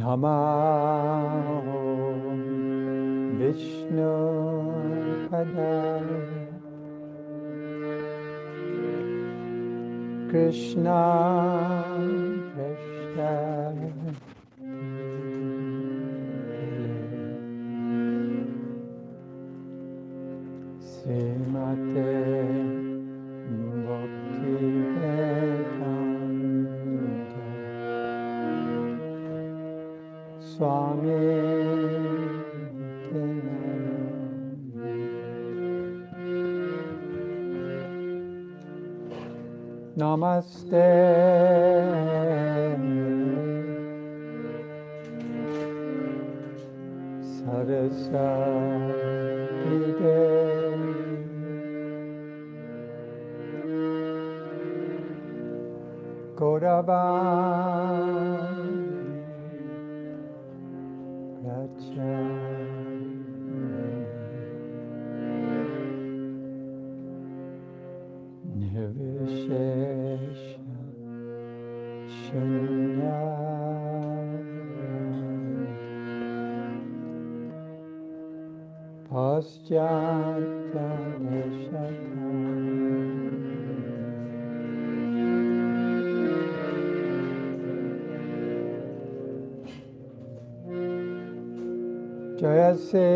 Namo Vishnu Padaya Krishna Krishna Srimate Bhakti Vedanta Swami Namaste Saraswati Devi Gauravan Nirvishesha Shunya Paschata Nishata Jayase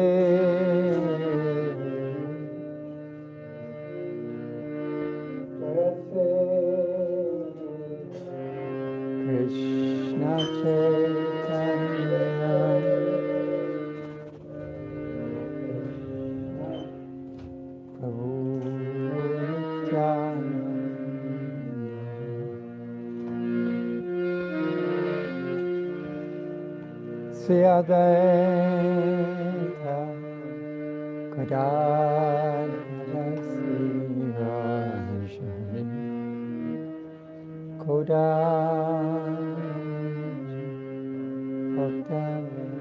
Krishna Caitanya Prabhu Nityananda Sri Advaita Gadadhara Sivasani Kodan Bhaktavan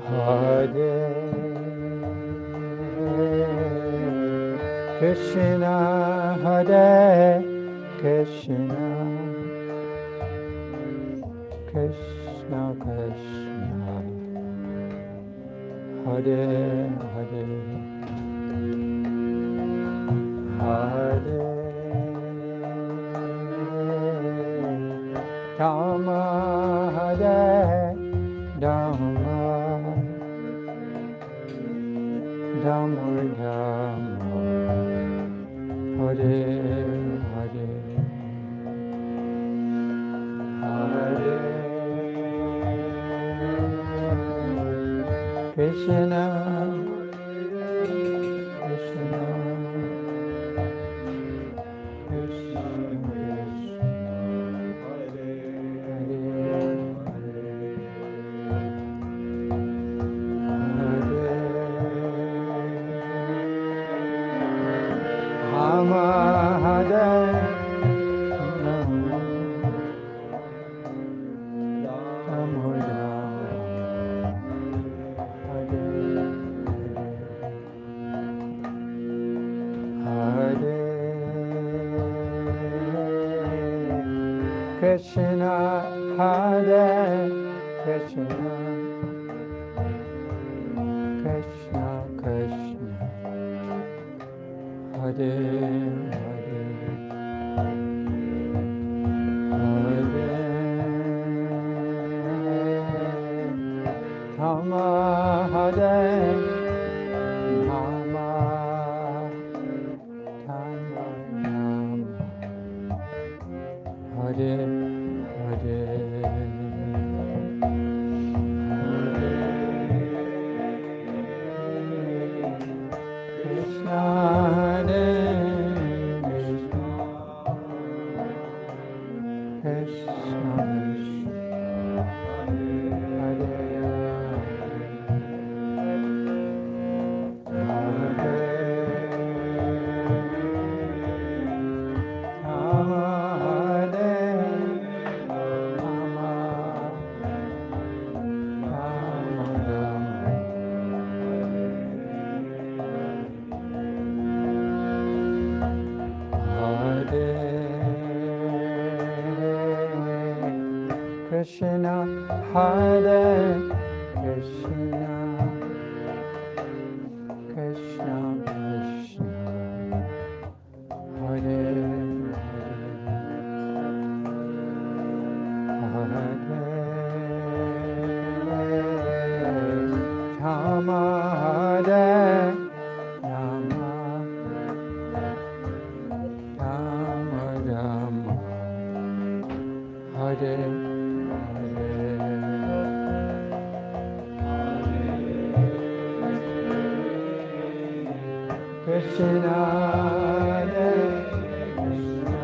Hare Krishna Hare Krishna Krishna Krishna Hare Hare Hare Rama Hare Rama Rama Rama Hare Hare Hare Krishna Krishna Krishna Rama Hare Rama Rama Hare Hare Krishna Hare Krishna Krishna Krishna Hare Hare Hare Rama Hare Rama Rama Hare Hare Krishna Hare Krishna Hare Hare Krishna, Hare Krishna, Krishna Krishna, Hare Hare, Rama Hare Rama, Rama Rama, Hare Krishna, Hare Krishna,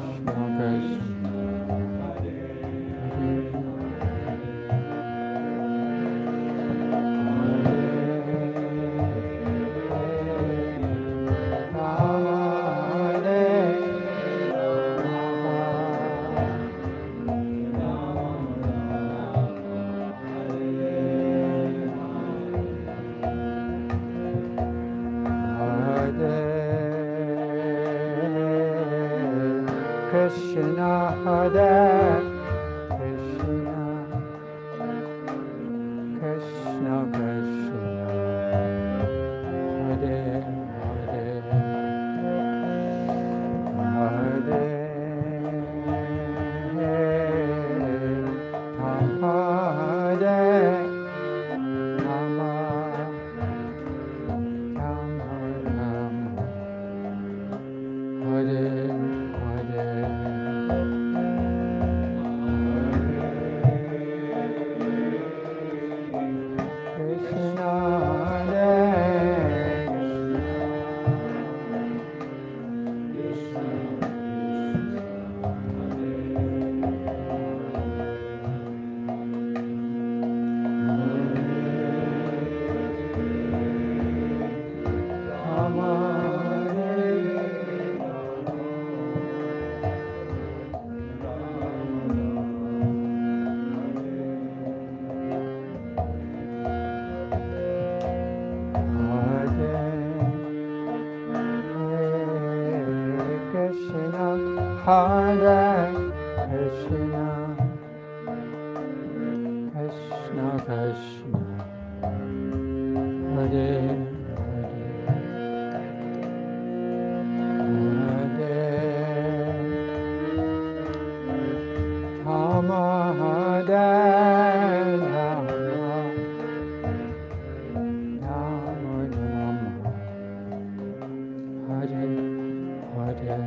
Krishna Krishna, Rama Hare Krishna, Hare Krishna, Krishna Krishna, Hare Hare, Hare Rama, Hare Rama, Rama Rama, Hare Hare. Krishna, Hare Rama, Krishna, Hare Krishna, Krishna Krishna, Hare Hare, Hare Rama, Hare Rama, Rama Rama, Hare Hare.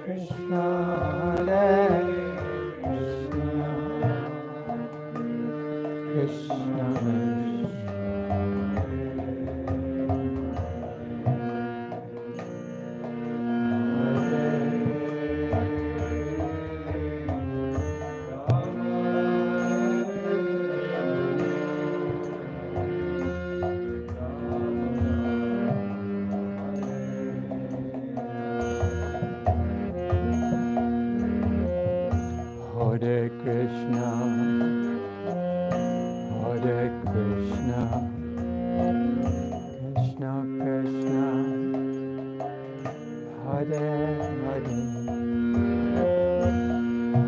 Krishna, Hare Krishna, Krishna Hare Krishna, Hare Krishna, Krishna Krishna, Hare Hare,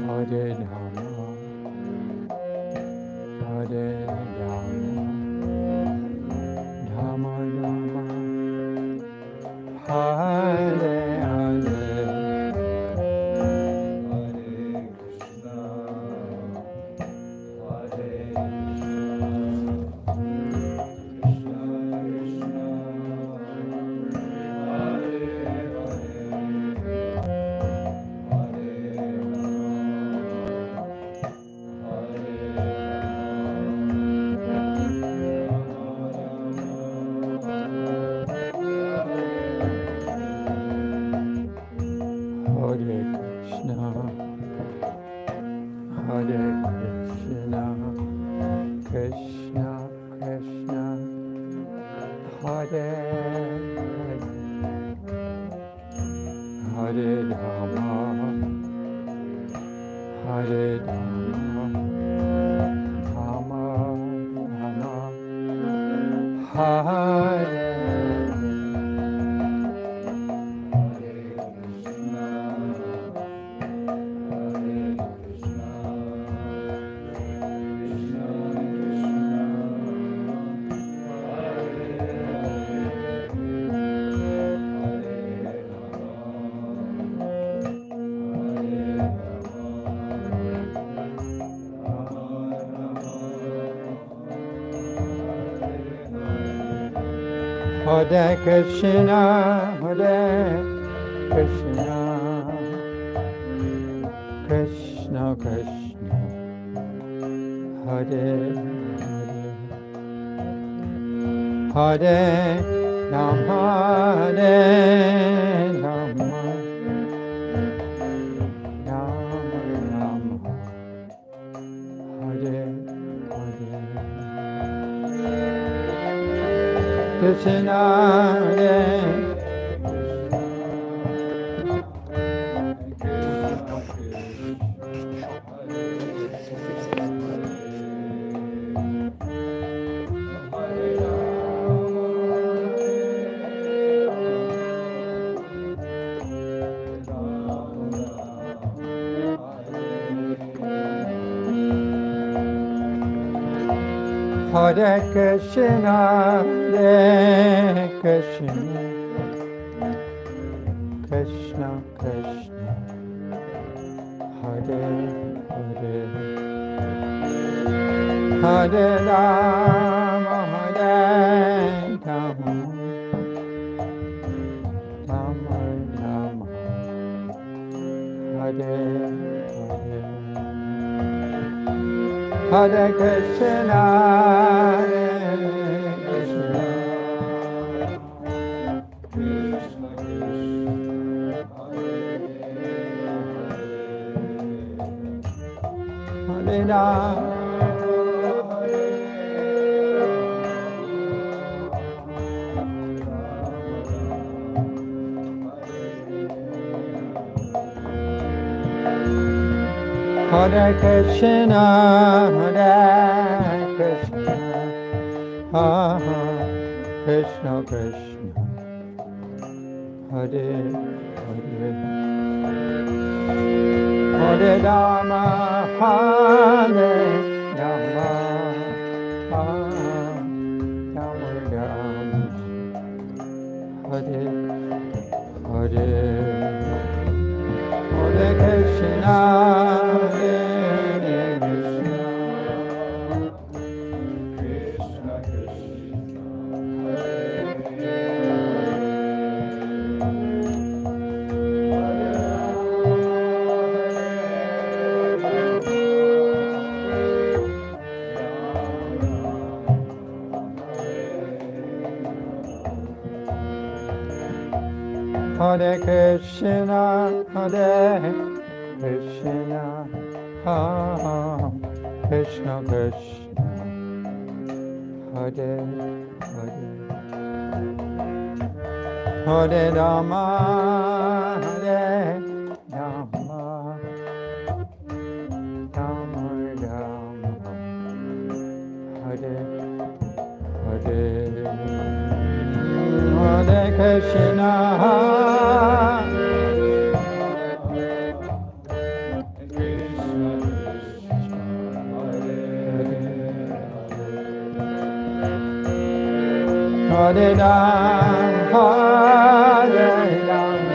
Hare Rama, Hare Rama, Rama Rama, Hare Hare. Hare Krishna, Hare Krishna, Krishna Krishna, Hare Hare, Hare Rama, Hare Rama, Rama Rama, Hare Hare Krishna, Hare Krishna, Krishna Krishna, Hare Hare, Hare Rama, Hare Rama, Rama Rama, Hare Hare, Krishna Hare Hare Krishna, Hare Krishna, Krishna Krishna, Hare Hare, Hare Rama, Hare Rama, Rama Rama, Hare Hare, Hare Krishna, Hare Krishna, Krishna Krishna, Hare Rama, Hare Krishna, Hare Krishna, Krishna Krishna, Hare Hare, Hare Rama, Hare Rama, Rama Rama, Hare Hare, Hare Krishna, Hare Krishna, Krishna Krishna, Hare Krishna, Hare Krishna, Krishna Krishna, Hare Hare, Hare Rama, Hare Rama, Rama Rama, Hare Hare, Hare Krishna, Hare Rama, Hare Rama,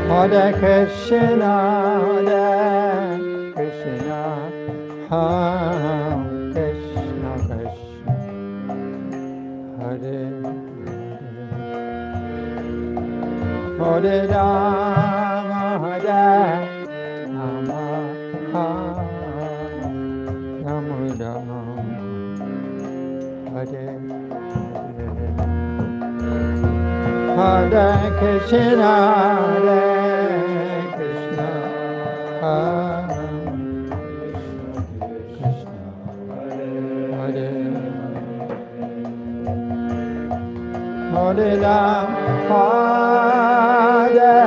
Hare Krishna, Hare Krishna, Krishna Krishna, Hare Hare, Hare Rama, Hare Rama, Rama Rama, Hare Hare, Hare Krishna, Hare Krishna, Krishna Hare Hare Rama, Hare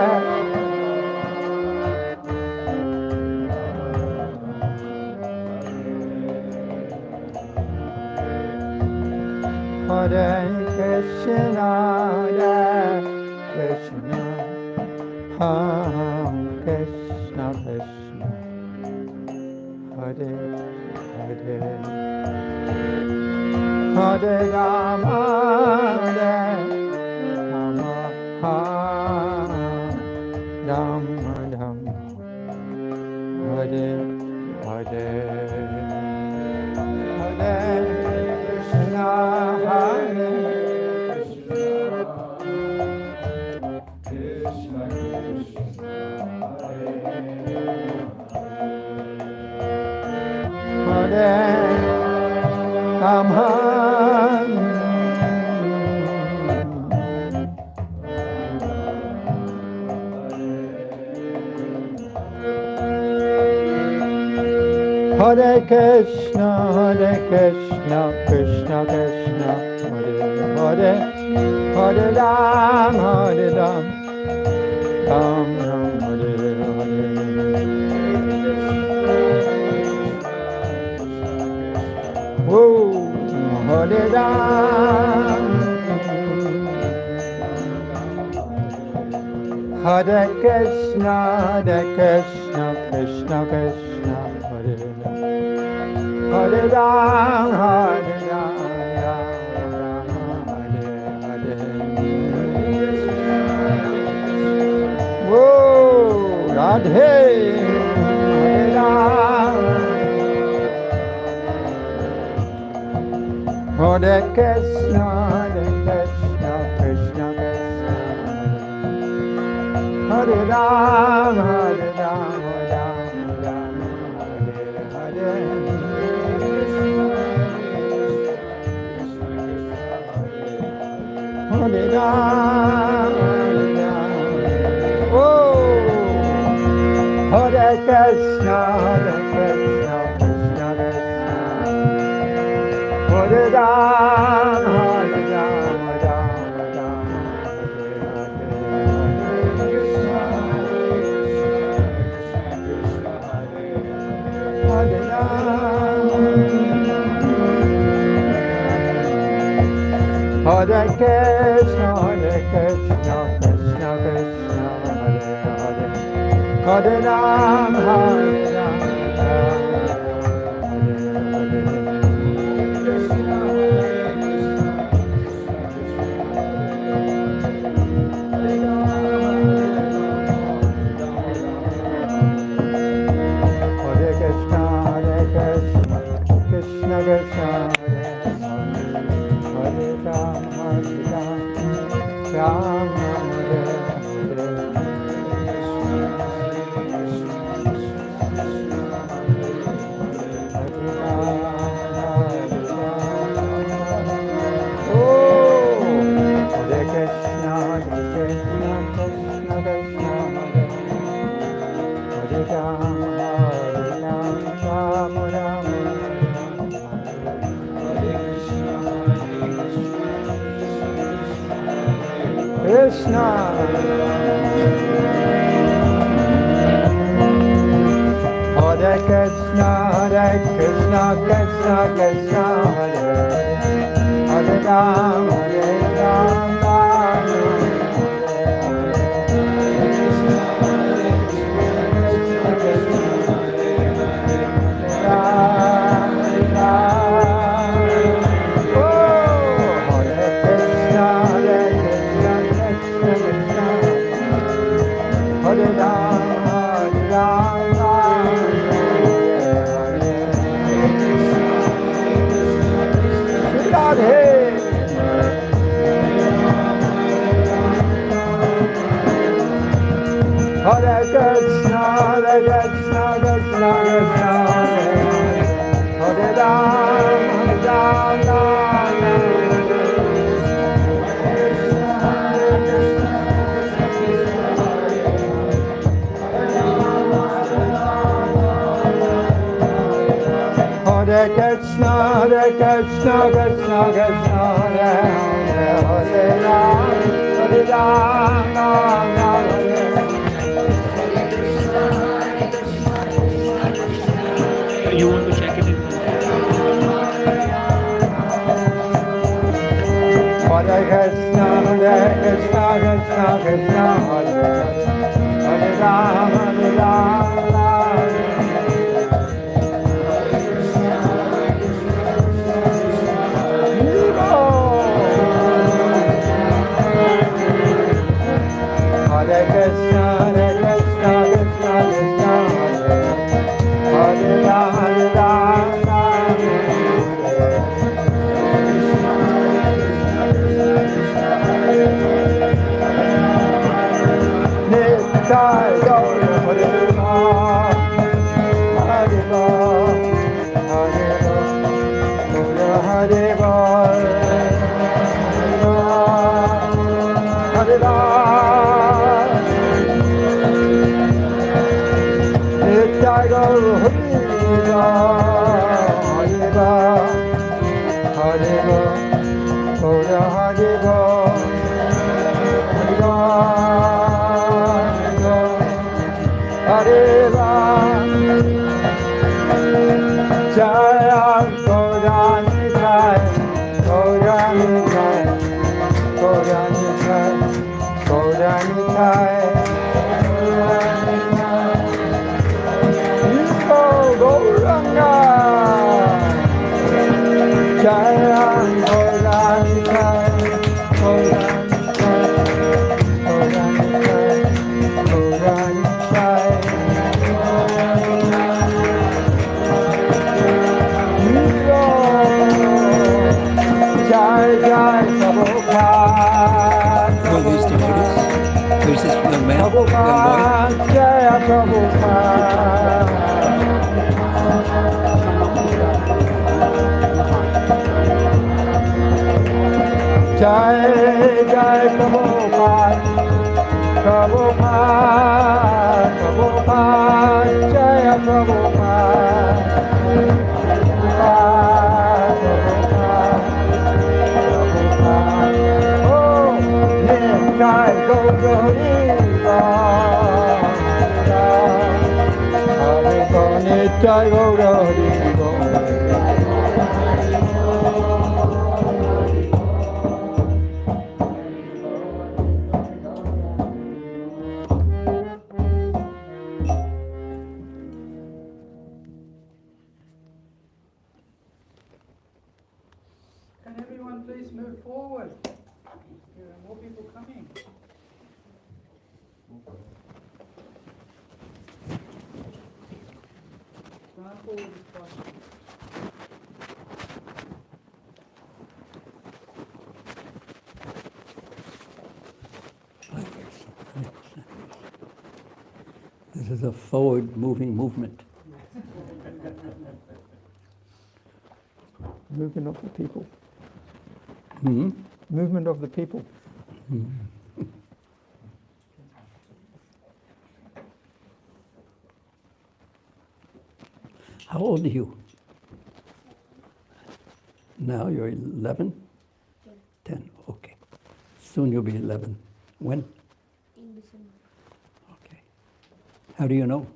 Hare Krishna, Hare Krishna, Krishna Krishna, Hare Hare, Hare Rama, Hare Rama, Rama Rama, Hare Krishna, Krishna Krishna, Hare Hare, Hare Ram, Ram Ram, Hare Hare. Whoa, Hare Ram, Hare Krishna, Krishna Krishna, Hare Hare Ram, Ram Ram, Hare Hare. Whoa, Radhe, Hare Ram, Hare Krishna, Krishna Krishna, Hare Ram, Hare Ram, Ram Ram, Hare Hare. Hare Ram, oh, Hare Krishna, Krishna Krishna, Hare Ram, Hare Ram, Ram Ram, Hare Ram. Hare Krishna, Krishna Krishna, Hare Hare, Hare Ram, Hare Ram, Ram Hare Krishna, Krishna Krishna, Hare Ram, Ram Hare Hare. Krishna, Hare Krishna, Krishna Krishna, Hare Hare Ram, Hare Ram, Ram Hare Krishna, Krishna Krishna, Hare Ram, Ram Hare Krishna, Krishna Krishna, Hare Ram, Ram You want to check it in? Hare Krishna, Krishna Krishna, Hare Ram, Ram Hare Krishna, Krishna Krishna, Hare Jai Gaur Harima Harima Harima Gaur Harima Harima Jai Gaur Harima Harima Harima Gaur Harima Hare Ram, Jaya Gaurani Jai, Gaurani Jai, Gaurani Jai, Gaurani Jai, Iko Gauranga, Jaya Gaurani Jai, Gaurani Jai, Gaurani Jai, Gaurani Jai. Jai Jai Prabhupada. Who are these devotees? Who's this young man? Young boy? Prabhupada, Jai Prabhupada. Jai Jai Prabhupada. Prabhupada, Prabhupada, Jai Prabhupada. Jai Gauranga, Hare Krishna, Jai Gauranga. Can everyone please move forward? There are more people coming. Run forward as possible. This is a forward-moving movement. Movement of the people. Hmm? Movement of the people. How old are you? Now you're 11? 10, okay. Soon you'll be 11. When? In December. Okay. How do you know?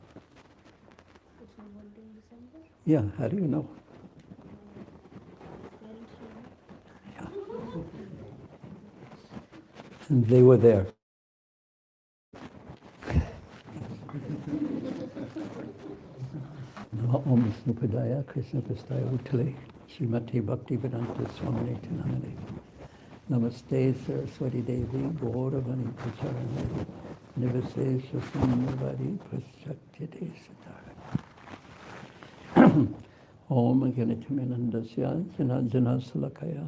It's my birthday in December. Yeah, how do you know? Parents here. Yeah. And they were there. Om Snupadaya Krishna Pastaya Utale Srimati Bhakti Vedanta Swamini Tinamane Namaste Saraswati Devi Gauravani Pracharane Nivase Shasundari Prashakyate Siddhara Om Ganitaminandasya Janajana Salakaya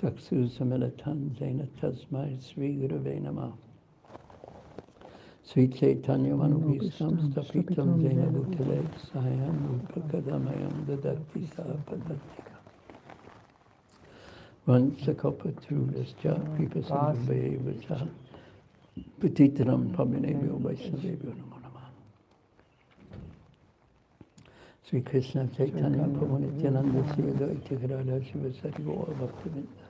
Taksu Samilatan Jaina Tasmai Sri Gurave Namah Sri Caitanya Manubhistam Stapitam Jaina Bhutale Sayam Rupakadamayam Dadati Saapadatika Vansakopatrudascha Kripasandhavevacha Patitaram Paminebhyo Vaishnavebhyo Namo Namah Sri Krishna Chaitanya Prabhu Nityananda Sri Advaita Gadadhara Srivasari Gaura Bhaktivedanta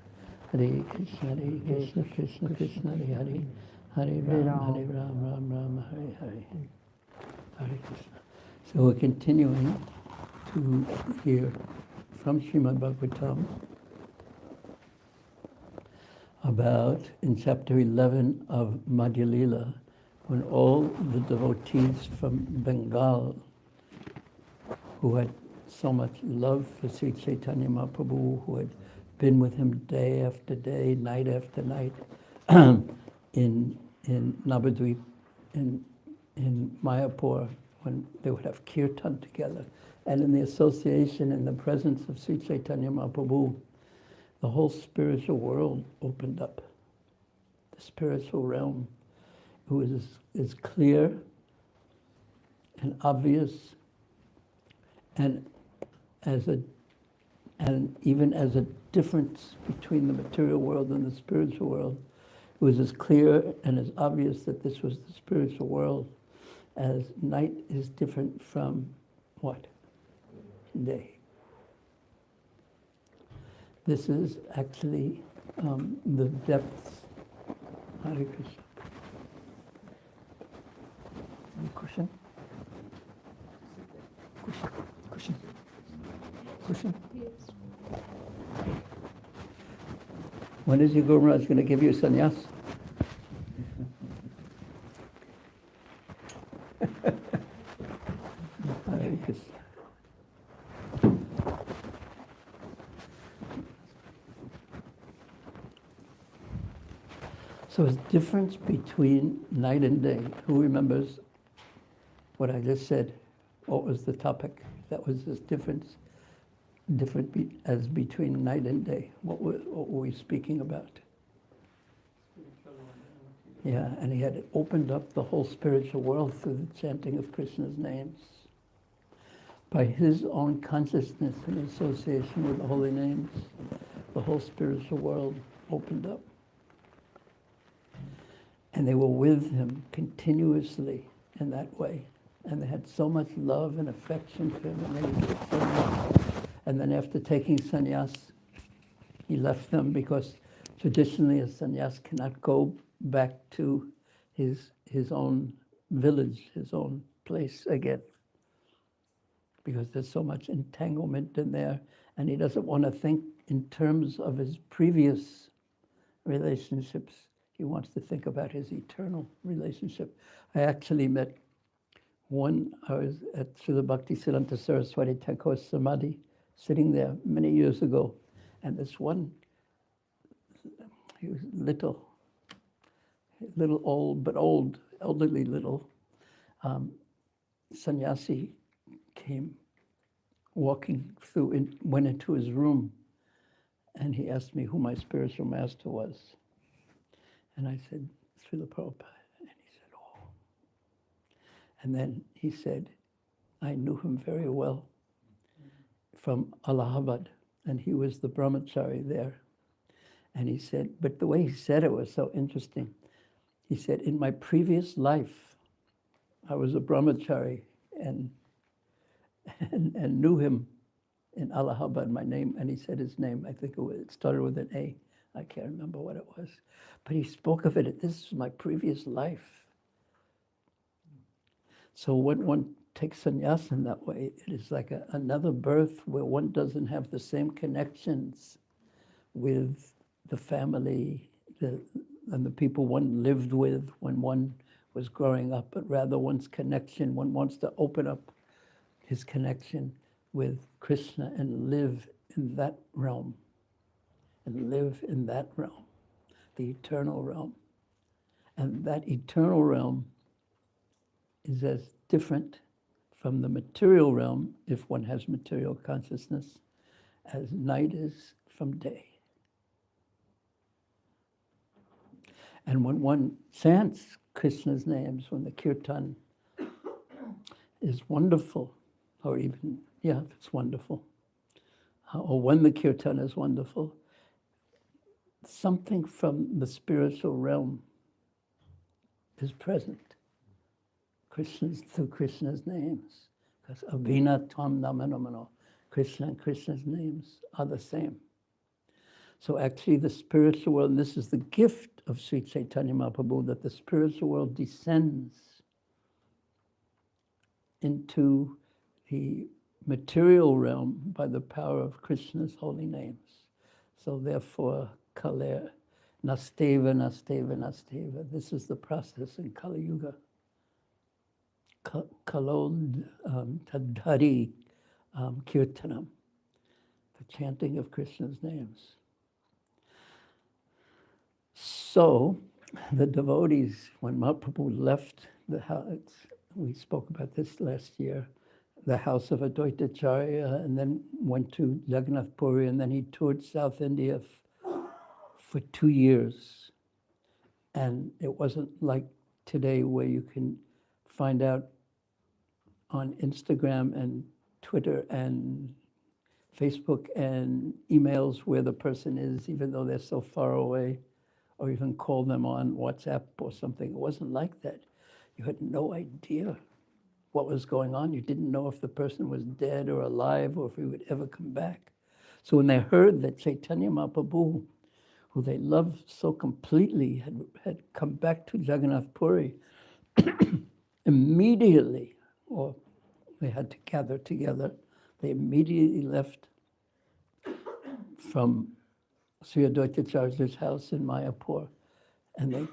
Hare Krishna Krishna Krishna Hare Hare Hare Ram, Ram Ram, Hare Hare. Hare Krishna. So we're continuing to hear from Srimad Bhagavatam about, in chapter 11 of Madhya Lila, when all the devotees from Bengal who had so much love for Sri Chaitanya Mahaprabhu, who had been with him day after day, night after night, in Navadvip, in Mayapur, when they would have kirtan together, and in the association, in the presence of Sri Chaitanya Mahaprabhu, the whole spiritual world opened up. The spiritual realm who is clear and obvious, and even as a difference between the material world and the spiritual world. It was as clear and as obvious that this was the spiritual world as night is different from what? Day. This is actually the depths. Hare Krishna. Any question? Question? Question? Yes. When is your Guru Maharaj going to give you sannyas? Hare Krishna. So it's difference between night and day. Who remembers what I just said? What was the topic? That was this difference, as between night and day. What were we speaking about? Yeah, and he had opened up the whole spiritual world through the chanting of Krishna's names. By his own consciousness and association with the holy names, the whole spiritual world opened up. And they were with him continuously in that way. And they had so much love and affection for him, and they did so much. And then after taking sannyas, he left them because traditionally a sannyas cannot go back to his own village, his own place again, because there's so much entanglement in there, and he doesn't want to think in terms of his previous relationships. He wants to think about his eternal relationship. I actually met I was at Srila Bhaktisiddhanta Saraswati Thakur's Samadhi, sitting there many years ago, and this one, he was little old, but elderly little, sannyasi came walking through, went into his room, and he asked me who my spiritual master was. And I said, Srila Prabhupada. And he said, oh. And then he said, I knew him very well from Allahabad, and he was the brahmachari there. And he said, but the way he said it was so interesting. He said, in my previous life, I was a brahmachari and knew him in Allahabad, my name, and he said his name, I think it started with an A. I can't remember what it was. But he spoke of it, this is my previous life. So when one takes sannyas in that way, it is like another birth where one doesn't have the same connections with the family and the people one lived with when one was growing up, but rather one's connection, one wants to open up his connection with Krishna and live in that realm. And live in that realm, the eternal realm. And that eternal realm is as different from the material realm, if one has material consciousness, as night is from day. And when one chants Krishna's names, when the kirtan is wonderful, or even, it's wonderful, or when the kirtan is wonderful, something from the spiritual realm is present. Through Krishna's names. Because Abhina Tvam Namanamano, Krishna and Krishna's names are the same. So actually the spiritual world, and this is the gift of Sri Caitanya Mahaprabhu, that the spiritual world descends into the material realm by the power of Krishna's holy names. So therefore, Kaler, Nasteva, Nasteva, Nasteva. This is the process in Kali Yuga. Kalod Tadhari Kirtanam, the chanting of Krishna's names. So, the devotees, when Mahaprabhu left the house, we spoke about this last year, the house of Advaitacharya, and then went to Jagannath Puri, and then he toured South India for 2 years. And it wasn't like today where you can find out on Instagram and Twitter and Facebook and emails where the person is, even though they're so far away, or even call them on WhatsApp or something. It wasn't like that. You had no idea what was going on. You didn't know if the person was dead or alive or if he would ever come back. So when they heard that Caitanya Mahaprabhu, who they loved so completely, had come back to Jagannath Puri, immediately, or they had to gather together, they immediately left from Sri Advaitacharya's house in Mayapur, and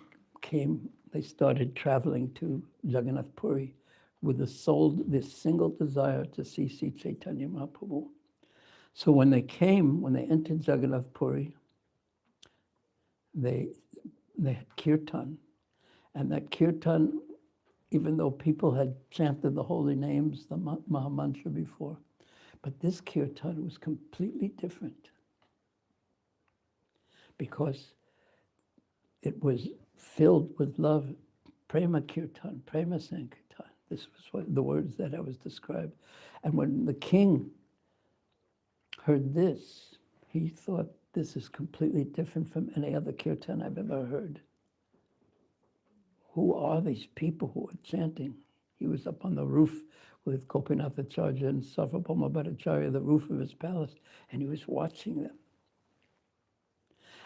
they started traveling to Jagannath Puri with this single desire to see Sri Chaitanya Mahaprabhu. So when they entered Jagannath Puri, they had kirtan, and that kirtan, even though people had chanted the holy names, the Maha Mantra before, but this kirtan was completely different because it was filled with love, prema kirtan, prema sankirtan. This was the words that I was described. And when the king heard this, he thought, this is completely different from any other kirtan I've ever heard. Who are these people who are chanting? He was up on the roof with Gopinathacharya and Sarvabhauma Bhattacharya, the roof of his palace, and he was watching them.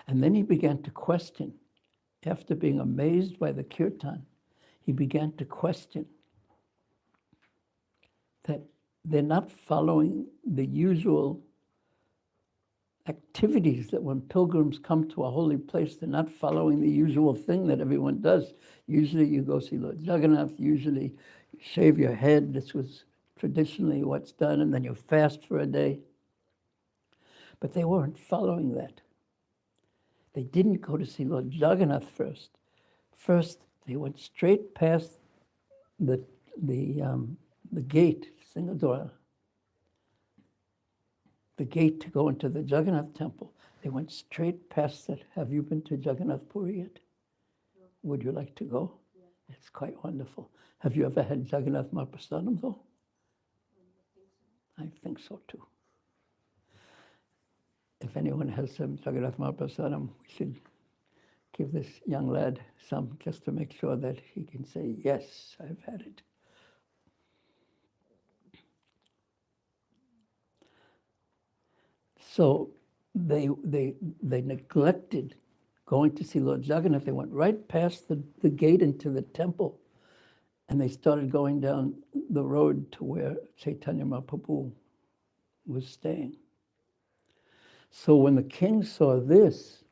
And then he began to question. After being amazed by the kirtan, he began to question that they're not following the usual activities that when pilgrims come to a holy place, they're not following the usual thing that everyone does. Usually you go see Lord Jagannath, usually you shave your head. This was traditionally what's done, and then you fast for a day. But they weren't following that. They didn't go to see Lord Jagannath first. First, they went straight past the gate, Singadora, the gate to go into the Jagannath temple. They went straight past that. Have you been to Jagannath Puri yet? No. Would you like to go? Yeah. It's quite wonderful. Have you ever had Jagannath Mahaprasadam though? I think so too. If anyone has some Jagannath Mahaprasadam, we should give this young lad some just to make sure that he can say, yes, I've had it. So they neglected going to see Lord Jagannath. They went right past the gate into the temple, and they started going down the road to where Caitanya Mahaprabhu was staying. So when the king saw this,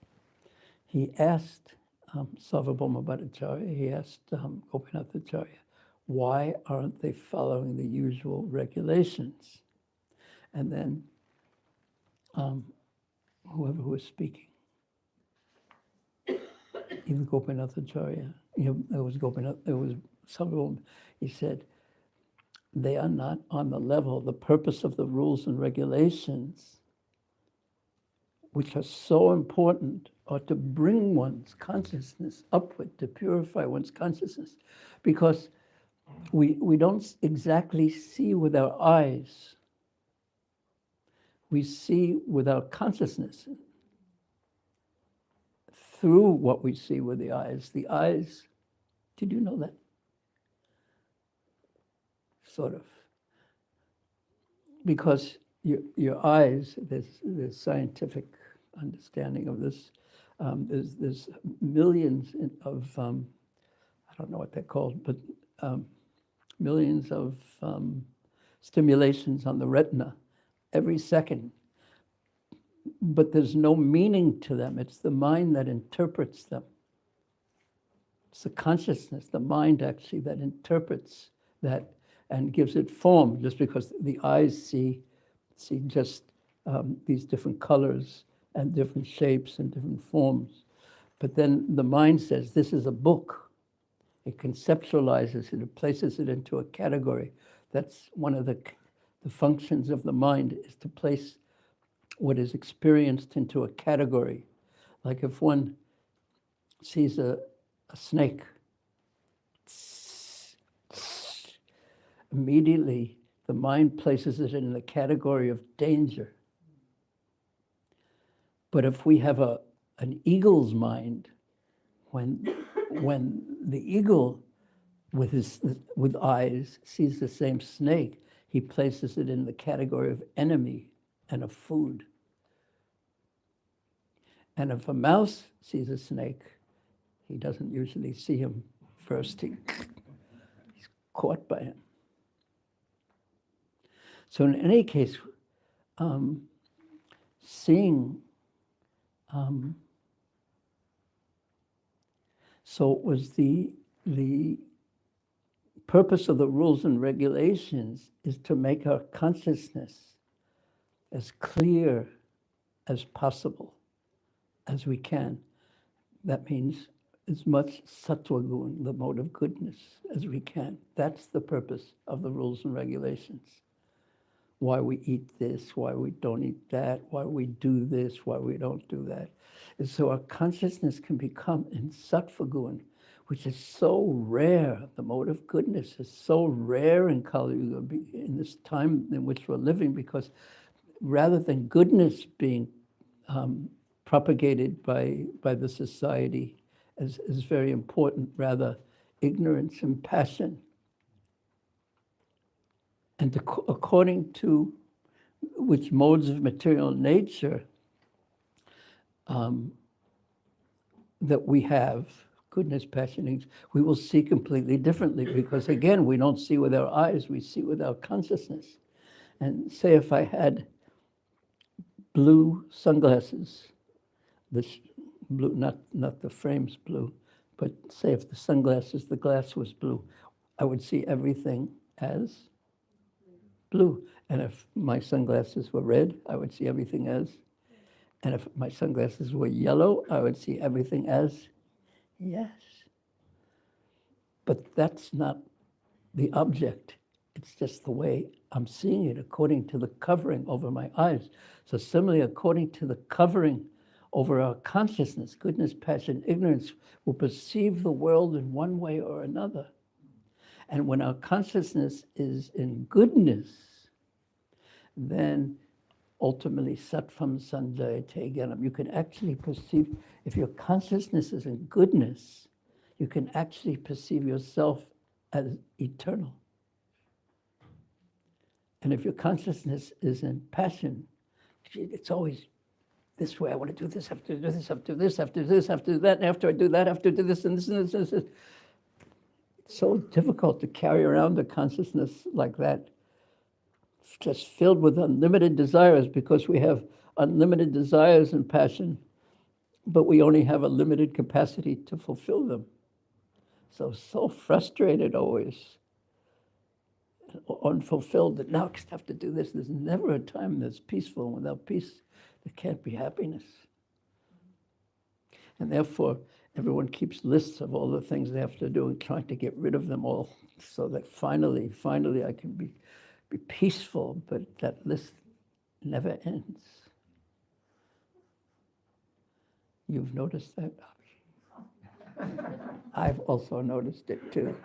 he asked Sarvabhauma Bhattacharya, he asked Gopinathacharya, why aren't they following the usual regulations? And then whoever was speaking, either Gopinathacharya, it was Sarvabhauma, he said, they are not on the level, the purpose of the rules and regulations, which are so important, are to bring one's consciousness upward, to purify one's consciousness, because we don't exactly see with our eyes. We see with our consciousness through what we see with the eyes. The eyes, did you know that? Sort of. Because your eyes, there's scientific understanding of this. There's millions of, I don't know what they're called, but millions of stimulations on the retina every second. But there's no meaning to them. It's the mind that interprets them. It's the consciousness, the mind actually, that interprets that and gives it form, just because the eyes see just these different colors and different shapes and different forms. But then the mind says, this is a book. It conceptualizes it, it places it into a category. That's one of the functions of the mind, is to place what is experienced into a category. Like if one sees a snake immediately the mind places it in the category of danger. But if we have an eagle's mind, when the eagle with eyes sees the same snake, he places it in the category of enemy and of food. And if a mouse sees a snake, he doesn't usually see him first. He's caught by him. So in any case, seeing, so it was the purpose of the rules and regulations is to make our consciousness as clear as possible, as we can. That means as much sattva gun, the mode of goodness, as we can. That's the purpose of the rules and regulations. Why we eat this, why we don't eat that, why we do this, why we don't do that. And so our consciousness can become in sattva gun, which is so rare. The mode of goodness is so rare in Kali Yuga, in this time in which we're living, because rather than goodness being propagated by the society as very important, rather ignorance and passion. And according to which modes of material nature that we have, goodness, passion, we will see completely differently, because again, we don't see with our eyes, we see with our consciousness. And say if I had blue sunglasses, this blue, not the frame's blue, but say if the sunglasses, the glass was blue, I would see everything as blue. And if my sunglasses were red, I would see everything as, and if my sunglasses were yellow, I would see everything as yes. But that's not the object. It's just the way I'm seeing it according to the covering over my eyes. So similarly, according to the covering over our consciousness, goodness, passion, ignorance will perceive the world in one way or another. And when our consciousness is in goodness, then ultimately sattvam sanjayate gyanam. You can actually perceive, if your consciousness is in goodness, you can actually perceive yourself as eternal. And if your consciousness is in passion, it's always this way. I want to do this, I have to do this, I have to do this, I have to do this, I have to do that, and after I do that, I have to do this and this and this and this. It's so difficult to carry around a consciousness like that, just filled with unlimited desires, because we have unlimited desires and passion, but we only have a limited capacity to fulfill them. So frustrated always, unfulfilled, that now I have to do this. There's never a time that's peaceful, and without peace, there can't be happiness. And therefore, everyone keeps lists of all the things they have to do and trying to get rid of them all, so that finally I can be peaceful, but that list never ends. You've noticed that? I've also noticed it too.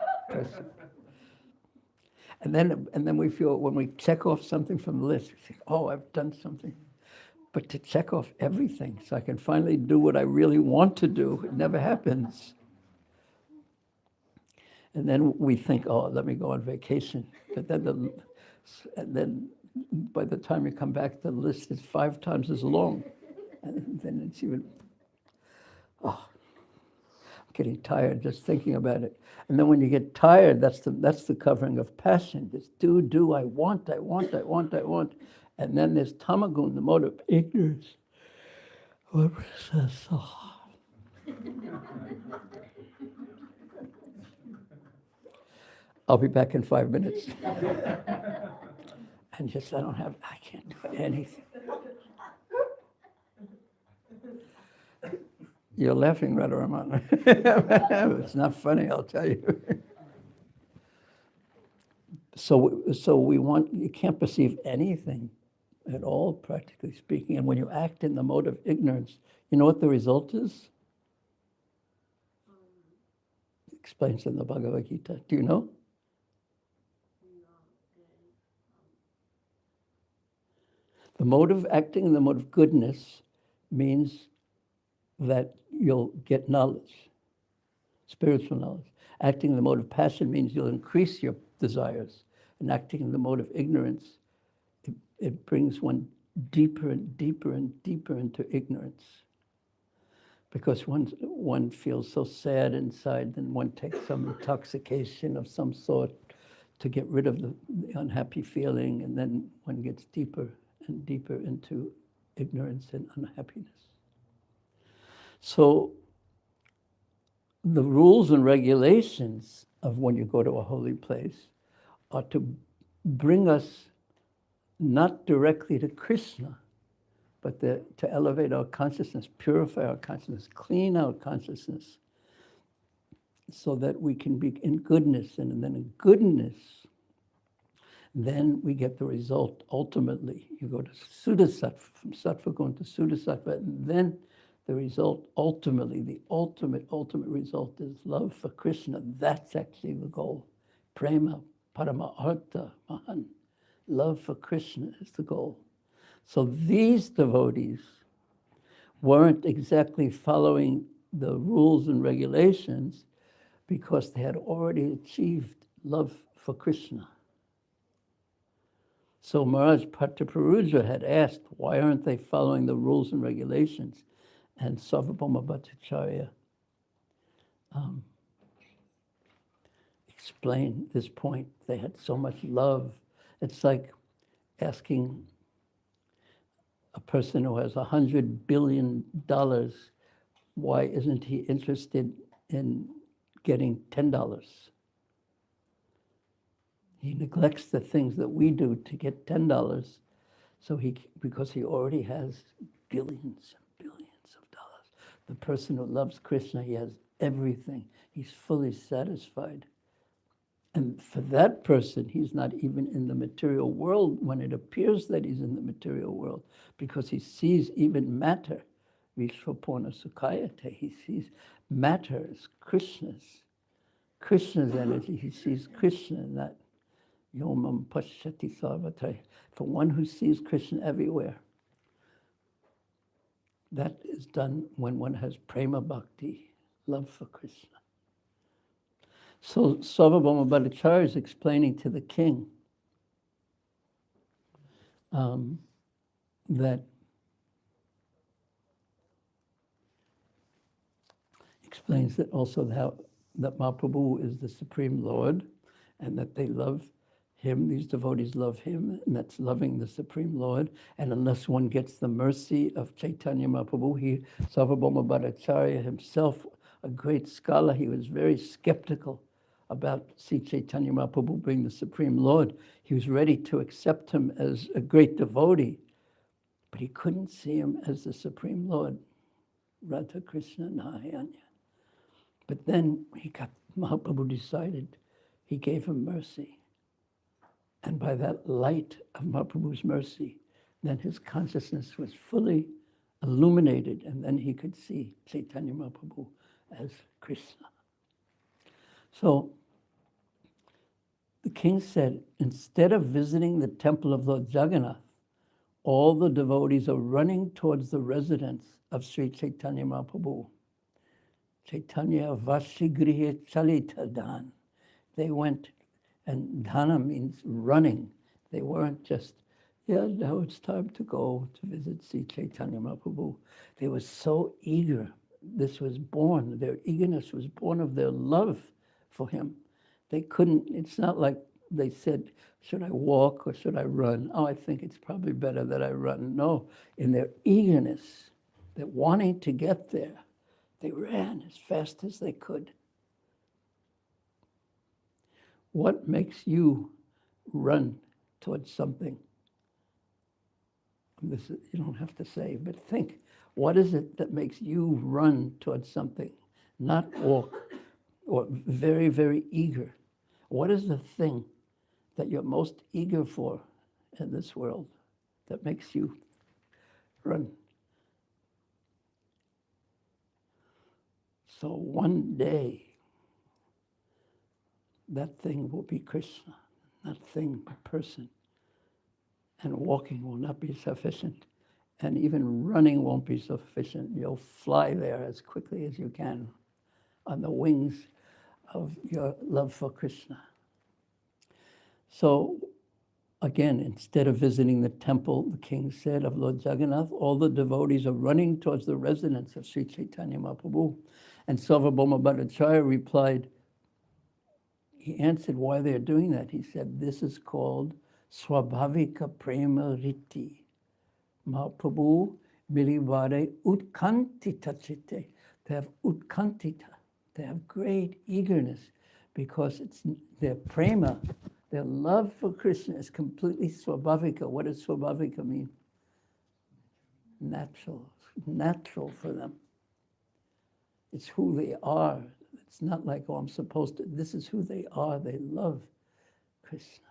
And then we feel, when we check off something from the list, we think, oh, I've done something. But to check off everything so I can finally do what I really want to do, it never happens. And then we think, oh, let me go on vacation. But then by the time you come back, the list is 5 times as long. And then it's even, I'm getting tired just thinking about it. And then when you get tired, that's the covering of passion. It's do, I want. And then there's tamagun, the mode of ignorance. I'll be back in 5 minutes. And just, I can't do anything. You're laughing, Radharaman. It's not funny, I'll tell you. So you can't perceive anything at all, practically speaking. And when you act in the mode of ignorance, you know what the result is? It explains in the Bhagavad Gita. Do you know? The mode of acting in the mode of goodness means that you'll get knowledge, spiritual knowledge. Acting in the mode of passion means you'll increase your desires. And acting in the mode of ignorance, it brings one deeper and deeper and deeper into ignorance. Because one feels so sad inside, then one takes some intoxication of some sort to get rid of the unhappy feeling, and then one gets deeper and deeper into ignorance and unhappiness. So the rules and regulations of when you go to a holy place are to bring us not directly to Krishna, but to elevate our consciousness, purify our consciousness, clean our consciousness, so that we can be in goodness. And then in goodness, then we get the result ultimately. You go to Sudasattva, from Sattva going to Sudasattva, and then the result ultimately, the ultimate result is love for Krishna. That's actually the goal. Prema, Paramartha, Mahan. Love for Krishna is the goal. So these devotees weren't exactly following the rules and regulations because they had already achieved love for Krishna. So Maharaj Prataparudra had asked, why aren't they following the rules and regulations? And Sarvabhauma Bhattacharya explained this point. They had so much love. It's like asking a person who has $100 billion, why isn't he interested in getting $10? He neglects the things that we do to get $10, because he already has billions and billions of dollars. The person who loves Krishna, he has everything. He's fully satisfied. And for that person, he's not even in the material world when it appears that he's in the material world, because he sees even matter. Vishvaporna Sukhayate, he sees matter as Krishna's energy. He sees Krishna in that. Yomam Pashyati Sarvatra. For one who sees Krishna everywhere. That is done when one has prema bhakti, love for Krishna. So Sarvabhauma Bhattacharya is explaining to the king that explains that also that Mahaprabhu is the Supreme Lord, and that they love him, these devotees love him, and that's loving the Supreme Lord. And unless one gets the mercy of Caitanya Mahaprabhu, Sarvabhauma Bhattacharya himself, a great scholar, he was very skeptical about Sri Caitanya Mahaprabhu being the Supreme Lord. He was ready to accept him as a great devotee, but he couldn't see him as the Supreme Lord, Radha Krishna Nayanya. But then Mahaprabhu decided, he gave him mercy. And by that light of Mahaprabhu's mercy, then his consciousness was fully illuminated, and then he could see Chaitanya Mahaprabhu as Krishna. So the king said, instead of visiting the temple of Lord Jagannath, all the devotees are running towards the residence of Sri Chaitanya Mahaprabhu. Chaitanya Vashigrihe Chalita Dan. They went, and dhana means running. They weren't just, now it's time to go to visit Sri Chaitanya Mahaprabhu. They were so eager. This was born, their eagerness was born of their love for him. They couldn't, it's not like they said, should I walk or should I run? Oh, I think it's probably better that I run. No, in their eagerness, their wanting to get there, they ran as fast as they could. What makes you run towards something? You don't have to say, but think, what is it that makes you run towards something? Not walk, or very, very eager. What is the thing that you're most eager for in this world that makes you run? So one day, that thing will be Krishna. not thing, but person. And walking will not be sufficient. And even running won't be sufficient. You'll fly there as quickly as you can on the wings of your love for Krishna. So again, instead of visiting the temple, the king said, of Lord Jagannath, all the devotees are running towards the residence of Sri Chaitanya Mahaprabhu. And Sarvabhauma Bhattacharya replied, he answered why they're doing that. He said, this is called Swabhavika Prema Riti. Mahaprabhu Milivare Utkantita Chitte. They have utkantita. They have great eagerness because it's their prema, their love for Krishna is completely swabhavika. What does swabhavika mean? Natural. Natural for them. It's who they are. It's not like, oh, I'm supposed to. This is who they are. They love Krishna.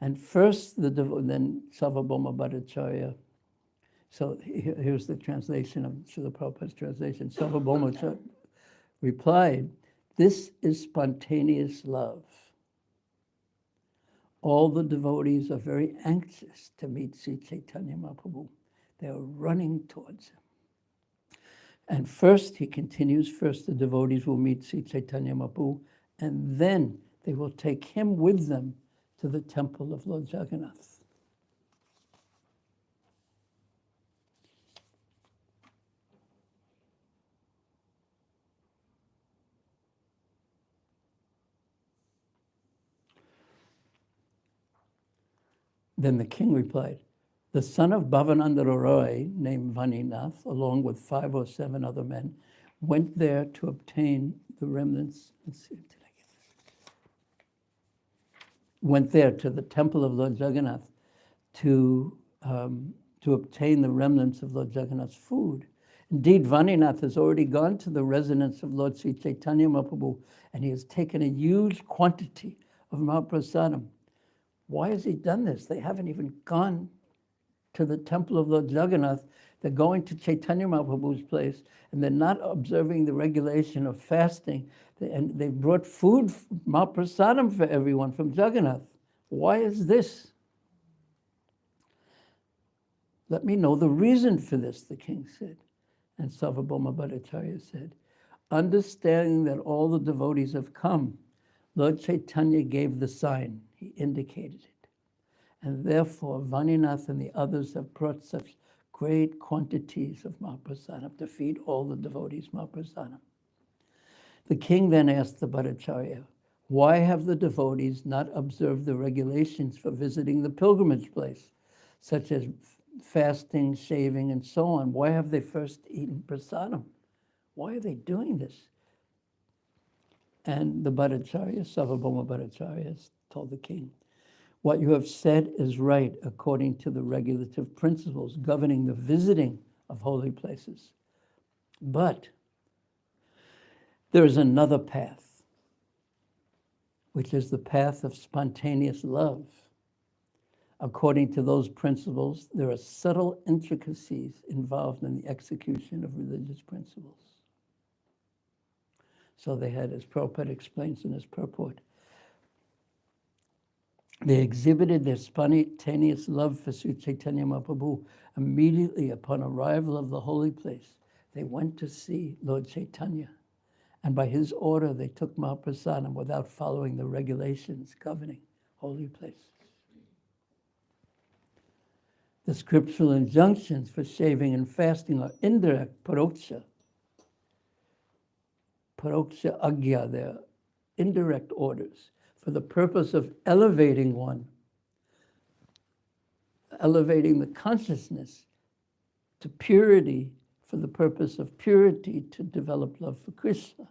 And first, then Sarvabhauma Bhattacharya. So here's the translation of Srila Prabhupada's translation. Sarvabhauma replied, this is spontaneous love. All the devotees are very anxious to meet Sri Chaitanya Mahaprabhu. They are running towards him. And first, he continues, first the devotees will meet Sri Chaitanya Mahaprabhu, and then they will take him with them to the temple of Lord Jagannath. Then the king replied, the son of Bhavananda Roy, named Vaninath, along with 5 or 7 other men, went there to obtain the remnants. Let's see, did I get this? Went there to the temple of Lord Jagannath to obtain the remnants of Lord Jagannath's food. Indeed, Vaninath has already gone to the residence of Lord Sri Chaitanya Mahaprabhu, and he has taken a huge quantity of Mahaprasadam. Why has he done this? They haven't even gone to the temple of Lord Jagannath. They're going to Chaitanya Mahaprabhu's place, and they're not observing the regulation of fasting. And they've brought food, Mahaprasadam for everyone from Jagannath. Why is this? Let me know the reason for this, the king said. And Sarvabhauma Bhattacharya said, understanding that all the devotees have come, Lord Chaitanya gave the sign. He indicated it. And therefore, Vaninath and the others have brought such great quantities of Mahaprasadam to feed all the devotees Mahaprasadam. The king then asked the Bhattacharya, why have the devotees not observed the regulations for visiting the pilgrimage place, such as fasting, shaving, and so on? Why have they first eaten prasadam? Why are they doing this? And the Bhattacharya, Sarvabhauma Bhattacharya, told the king, what you have said is right according to the regulative principles governing the visiting of holy places. But there is another path, which is the path of spontaneous love. According to those principles, there are subtle intricacies involved in the execution of religious principles. So they had, as Prabhupada explains in his purport, they exhibited their spontaneous love for Sri Chaitanya Mahaprabhu immediately upon arrival of the holy place. They went to see Lord Chaitanya, and by his order they took Mahaprasadam without following the regulations governing holy places. The scriptural injunctions for shaving and fasting are indirect, paroksha agya, they're indirect orders for the purpose of elevating one, elevating the consciousness to purity for the purpose of purity to develop love for Krishna.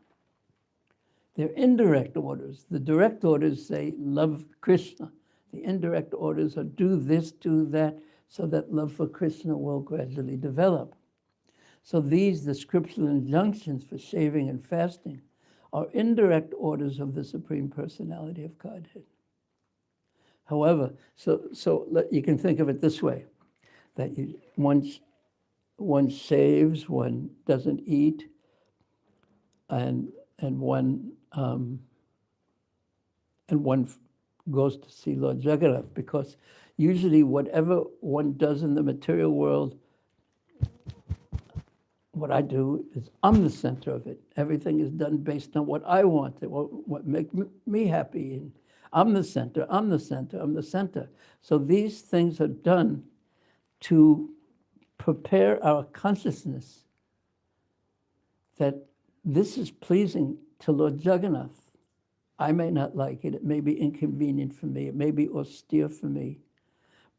They're indirect orders. The direct orders say love Krishna. The indirect orders are do this, do that, so that love for Krishna will gradually develop. So these, the scriptural injunctions for shaving and fasting, are indirect orders of the Supreme Personality of Godhead. However, you can think of it this way, that one shaves, one doesn't eat, and one goes to see Lord Jagannath, because usually whatever one does in the material world, what I do is I'm the center of it. Everything is done based on what I want, what makes me happy. And I'm the center, I'm the center, I'm the center. So these things are done to prepare our consciousness that this is pleasing to Lord Jagannath. I may not like it. It may be inconvenient for me. It may be austere for me.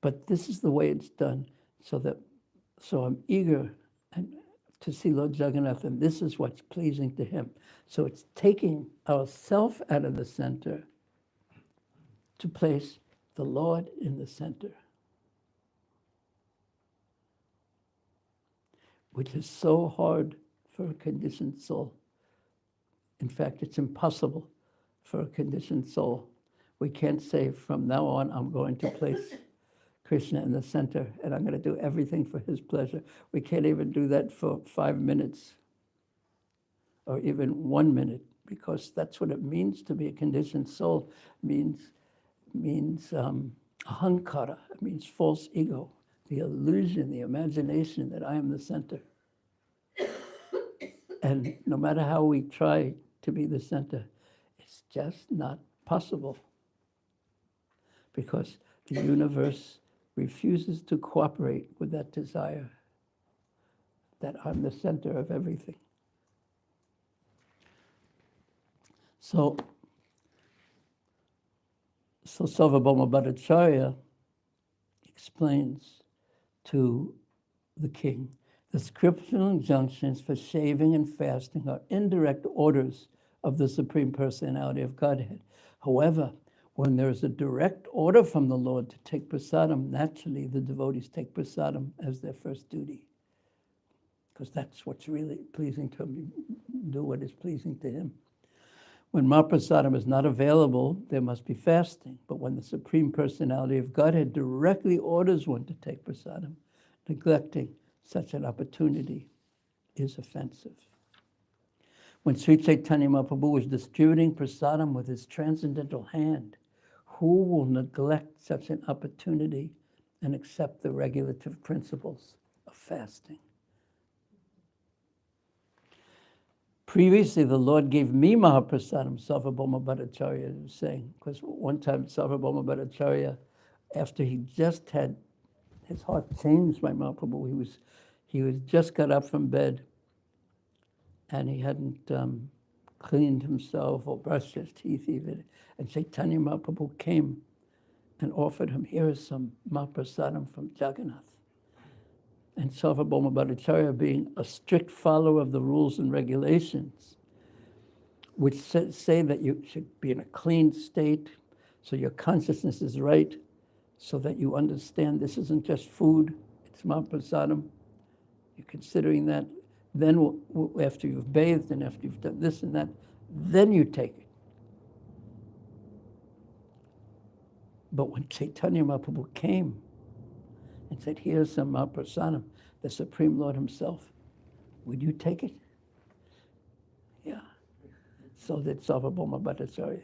But this is the way it's done, so I'm eager to see Lord Jagannath, and this is what's pleasing to him. So it's taking ourself out of the center to place the Lord in the center, which is so hard for a conditioned soul. In fact, it's impossible for a conditioned soul. We can't say, from now on, I'm going to place Krishna in the center, and I'm going to do everything for his pleasure. We can't even do that for 5 minutes or even 1 minute, because that's what it means to be a conditioned soul. It means ahankara. It means false ego, the illusion, the imagination that I am the center. And no matter how we try to be the center, it's just not possible, because the universe refuses to cooperate with that desire that I'm the center of everything. So Sarvabhauma Bhattacharya explains to the king, the scriptural injunctions for shaving and fasting are indirect orders of the Supreme Personality of Godhead. However, when there is a direct order from the Lord to take prasadam, naturally the devotees take prasadam as their first duty, because that's what's really pleasing to him. You do what is pleasing to him. When Mahaprasadam is not available, there must be fasting. But when the Supreme Personality of Godhead directly orders one to take prasadam, neglecting such an opportunity is offensive. When Sri Caitanya Mahaprabhu was distributing prasadam with his transcendental hand, who will neglect such an opportunity and accept the regulative principles of fasting? Previously, the Lord gave me Mahaprasadam, Sarvabhauma Bhattacharya was saying, because one time Sarvabhauma Bhattacharya, after he just had his heart changed by Mahaprabhu, he was just got up from bed, and he hadn't cleaned himself or brushed his teeth even. And Caitanya Mahaprabhu came and offered him, here is some Mahaprasadam from Jagannath. And Sarvabhauma Bhattacharya, being a strict follower of the rules and regulations, which say that you should be in a clean state, so your consciousness is right, so that you understand this isn't just food, it's Mahaprasadam. You're considering that. Then after you've bathed and after you've done this and that, then you take it. But when Caitanya Mahaprabhu came and said, here's some Mahaprasadam, the Supreme Lord himself, would you take it? Yeah. So did Sarvabhauma Bhattacharya.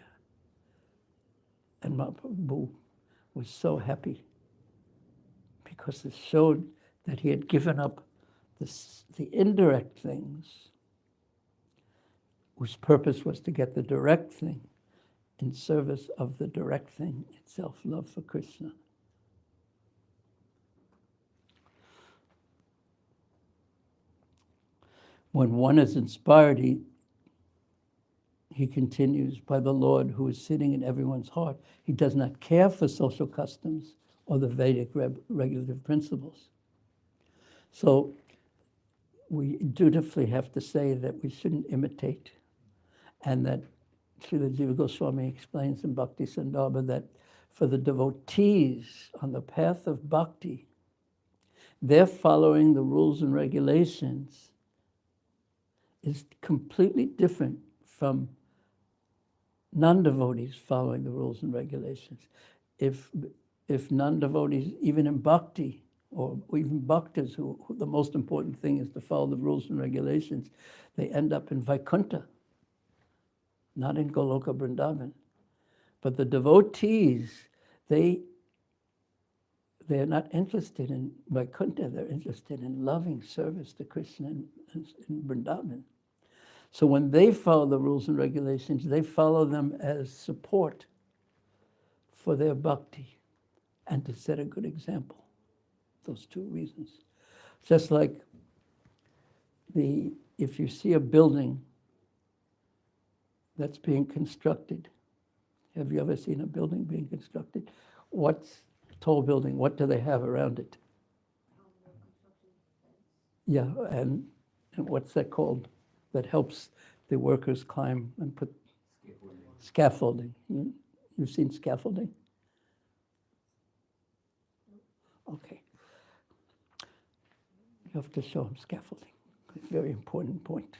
And Mahaprabhu was so happy, because it showed that he had given up the indirect things, whose purpose was to get the direct thing in service of the direct thing itself, love for Krishna. When one is inspired, he continues, by the Lord who is sitting in everyone's heart. He does not care for social customs or the Vedic regulative principles. So we dutifully have to say that we shouldn't imitate, and that Srila Jiva Goswami explains in Bhakti Sandarbha that for the devotees on the path of bhakti, they're following the rules and regulations is completely different from non-devotees following the rules and regulations. If non-devotees, even in bhakti, or even bhaktas, who the most important thing is to follow the rules and regulations, they end up in Vaikuntha, not in Goloka Vrindavan. But the devotees, they're not interested in Vaikuntha, they're interested in loving service to Krishna in Vrindavan. So when they follow the rules and regulations, they follow them as support for their bhakti and to set a good example. Those two reasons. Just like if you see a building that's being constructed, have you ever seen a building being constructed? What's a tall building? What do they have around it? Yeah, and what's that called? That helps the workers climb and put scaffolding. You've seen scaffolding? Okay. You have to show them scaffolding. It's a very important point.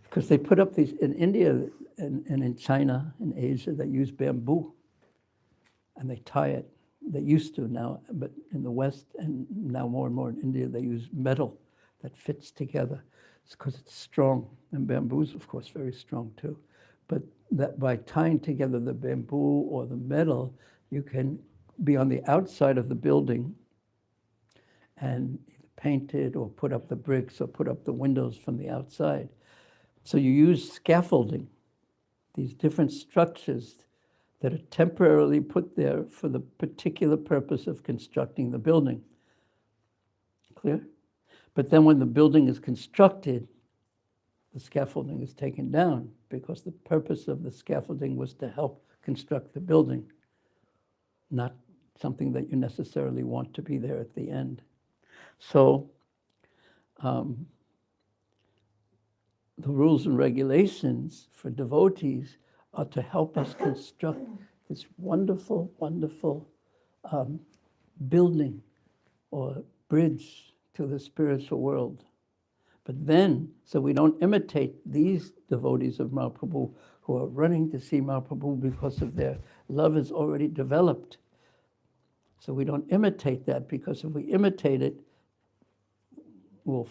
Because they put up these, in India and in China, in Asia, they use bamboo. And they tie it. They used to now, but in the West, and now more and more in India, they use metal that fits together. It's because it's strong. And bamboo is, of course, very strong too. But that by tying together the bamboo or the metal, you can be on the outside of the building and paint it or put up the bricks or put up the windows from the outside. So you use scaffolding, these different structures that are temporarily put there for the particular purpose of constructing the building. Clear? But then when the building is constructed, the scaffolding is taken down because the purpose of the scaffolding was to help construct the building, not something that you necessarily want to be there at the end. So the rules and regulations for devotees are to help us construct this wonderful, wonderful building or bridge to the spiritual world. But then, so we don't imitate these devotees of Mahaprabhu who are running to see Mahaprabhu because of their love is already developed. So we don't imitate that, because if we imitate it, no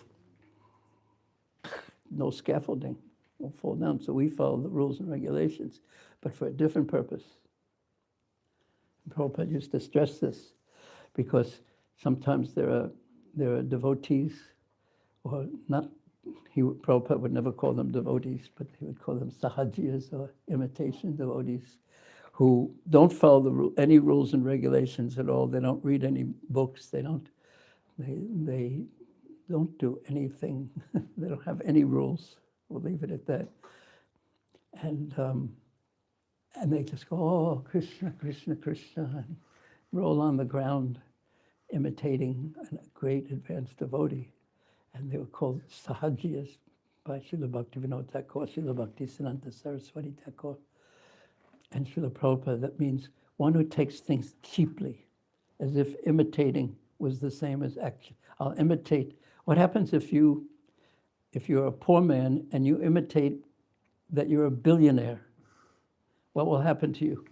scaffolding will fall down. So we follow the rules and regulations, but for a different purpose. And Prabhupada used to stress this, because sometimes there are devotees, or not, Prabhupada would never call them devotees, but he would call them sahajiyas, or imitation devotees, who don't follow any rules and regulations at all. They don't read any books. They don't do anything. They don't have any rules. We'll leave it at that. And they just go, oh, Krishna, Krishna, Krishna, and roll on the ground, imitating a great advanced devotee. And they were called sahajiyas by Srila Bhaktivinoda Thakur, Srila Bhaktisiddhanta Saraswati Thakur, and Srila Prabhupada. That means one who takes things cheaply, as if imitating was the same as action. I'll imitate. What happens if you're a poor man and you imitate that you're a billionaire? What will happen to you?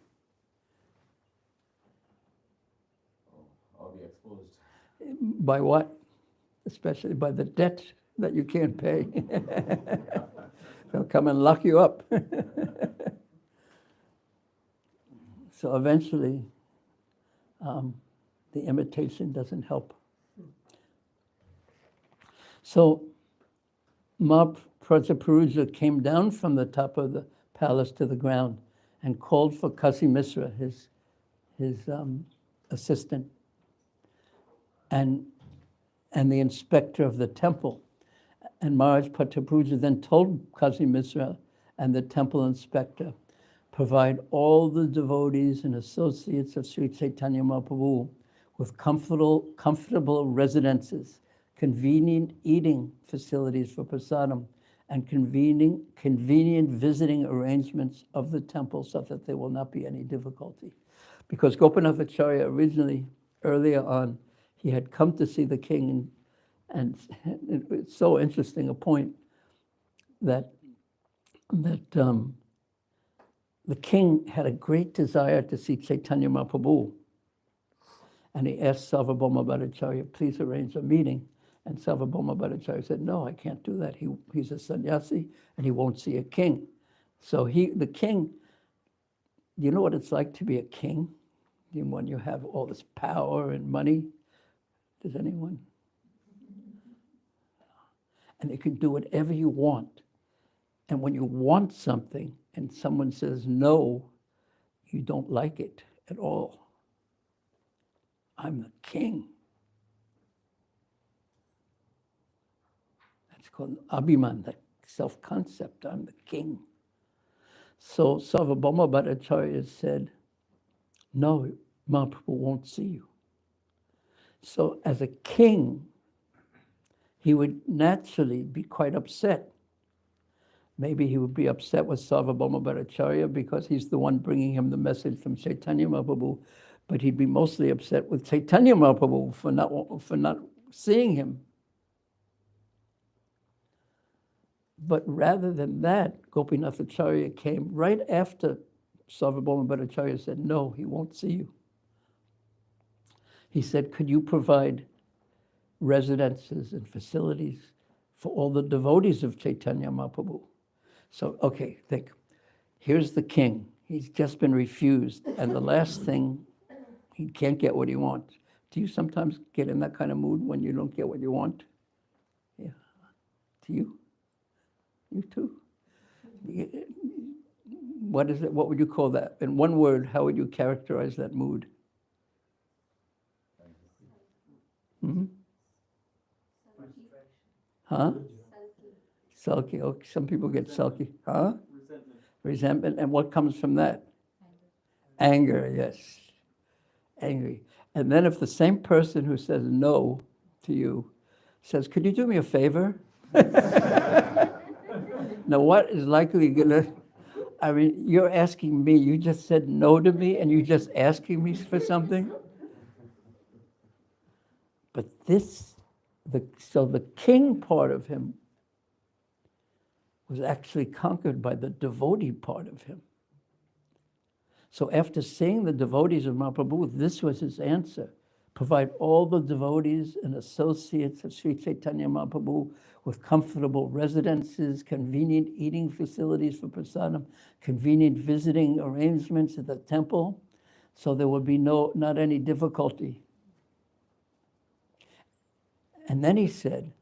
I'll be exposed. By what? Especially by the debt that you can't pay. They'll come and lock you up. So eventually, the imitation doesn't help. So Mahaprabhu came down from the top of the palace to the ground and called for Kasi Misra, his assistant, and the inspector of the temple. And Maharaj Pratapuja then told Kasi Misra and the temple inspector, provide all the devotees and associates of Sri Caitanya Mahaprabhu with comfortable residences, convenient eating facilities for prasadam, and convenient visiting arrangements of the temple so that there will not be any difficulty. Because Gopinath Acharya originally, earlier on, he had come to see the king, and it's so interesting a point that the king had a great desire to see Caitanya Mahaprabhu. And he asked Sarvabhauma Bhattacharya, please arrange a meeting. And Sarvabhauma Bhattacharya said, no, I can't do that. He's a sannyasi and he won't see a king. So the king Do you know what it's like to be a king? When you have all this power and money? Does anyone? And you can do whatever you want. And when you want something and someone says no, you don't like it at all. I'm the king. That's called abhiman, that self-concept. I'm the king. So Sarvabhauma Bhattacharya said, no, Mahaprabhu won't see you. So as a king, he would naturally be quite upset. Maybe he would be upset with Sarvabhauma Bhattacharya because he's the one bringing him the message from Chaitanya Mahaprabhu, but he'd be mostly upset with Chaitanya Mahaprabhu for not seeing him. But rather than that, Gopinath Acharya came right after Sarvabhauma Bhattacharya said, no, he won't see you. He said, could you provide residences and facilities for all the devotees of Chaitanya Mahaprabhu? So, okay, think. Here's the king. He's just been refused. And the last thing, he can't get what he wants. Do you sometimes get in that kind of mood when you don't get what you want? Yeah. Do you? You too? What is it? What would you call that? In one word, how would you characterize that mood? Hmm? Huh? Sulky. Okay, some people get sulky. Huh? Resentment. And what comes from that? Anger, yes. Angry. And then if the same person who says no to you says, could you do me a favor? Now, what is likely gonna, I mean, you're asking me, you just said no to me and you're just asking me for something? But so the king part of him was actually conquered by the devotee part of him. So after seeing the devotees of Mahaprabhu, this was his answer. Provide all the devotees and associates of Sri Chaitanya Mahaprabhu with comfortable residences, convenient eating facilities for prasadam, convenient visiting arrangements at the temple, so there would be not any difficulty. And then he said,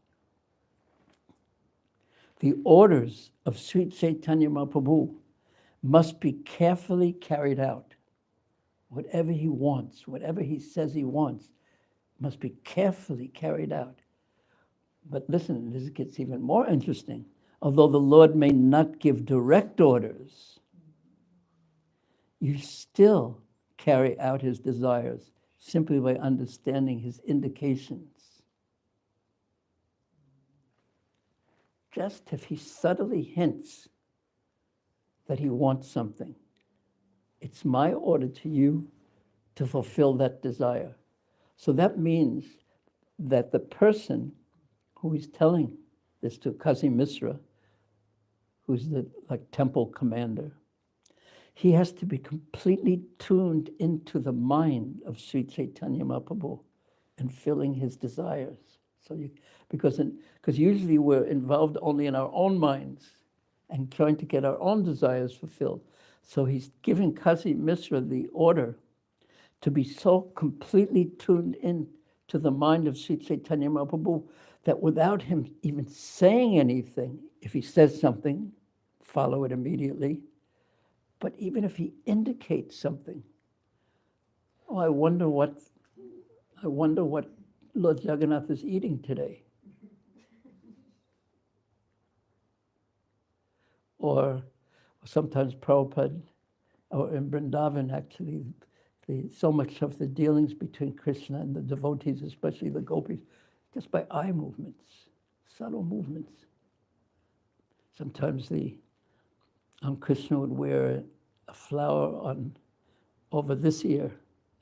the orders of Sri Chaitanya Mahaprabhu must be carefully carried out. Whatever he wants, whatever he says he wants, must be carefully carried out. But listen, this gets even more interesting. Although the Lord may not give direct orders, you still carry out his desires simply by understanding his indications. Just if he subtly hints that he wants something, it's my order to you to fulfill that desire. So that means that the person who is telling this to, Kazi Misra, who's the temple commander, he has to be completely tuned into the mind of Sri Chaitanya Mahaprabhu and filling his desires. So because usually we're involved only in our own minds and trying to get our own desires fulfilled. So he's giving Kazi Misra the order to be so completely tuned in to the mind of Sri Chaitanya Mahaprabhu that without him even saying anything, if he says something, follow it immediately. But even if he indicates something, I wonder what Lord Jagannath is eating today. Or sometimes Prabhupada, or in Vrindavan actually, so much of the dealings between Krishna and the devotees, especially the gopis, just by eye movements, subtle movements. Sometimes Krishna would wear a flower over this ear,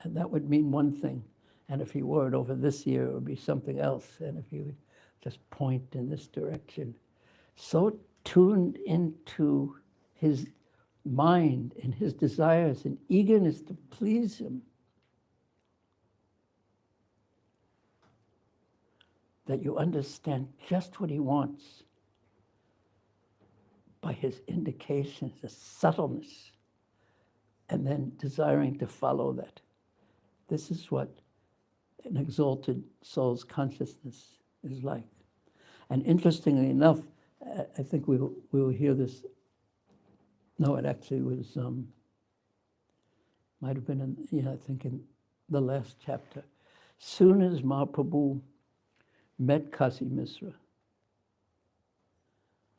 and that would mean one thing. And if he wore it over this ear, it would be something else. And if he would just point in this direction. So tuned into his mind and his desires and eagerness to please him that you understand just what he wants by his indications, the subtleness and then desiring to follow that. This is what an exalted soul's consciousness is like. And interestingly enough, I think we will hear this. No, it actually was, might have been I think in the last chapter. Soon as Mahaprabhu met Kasi Misra,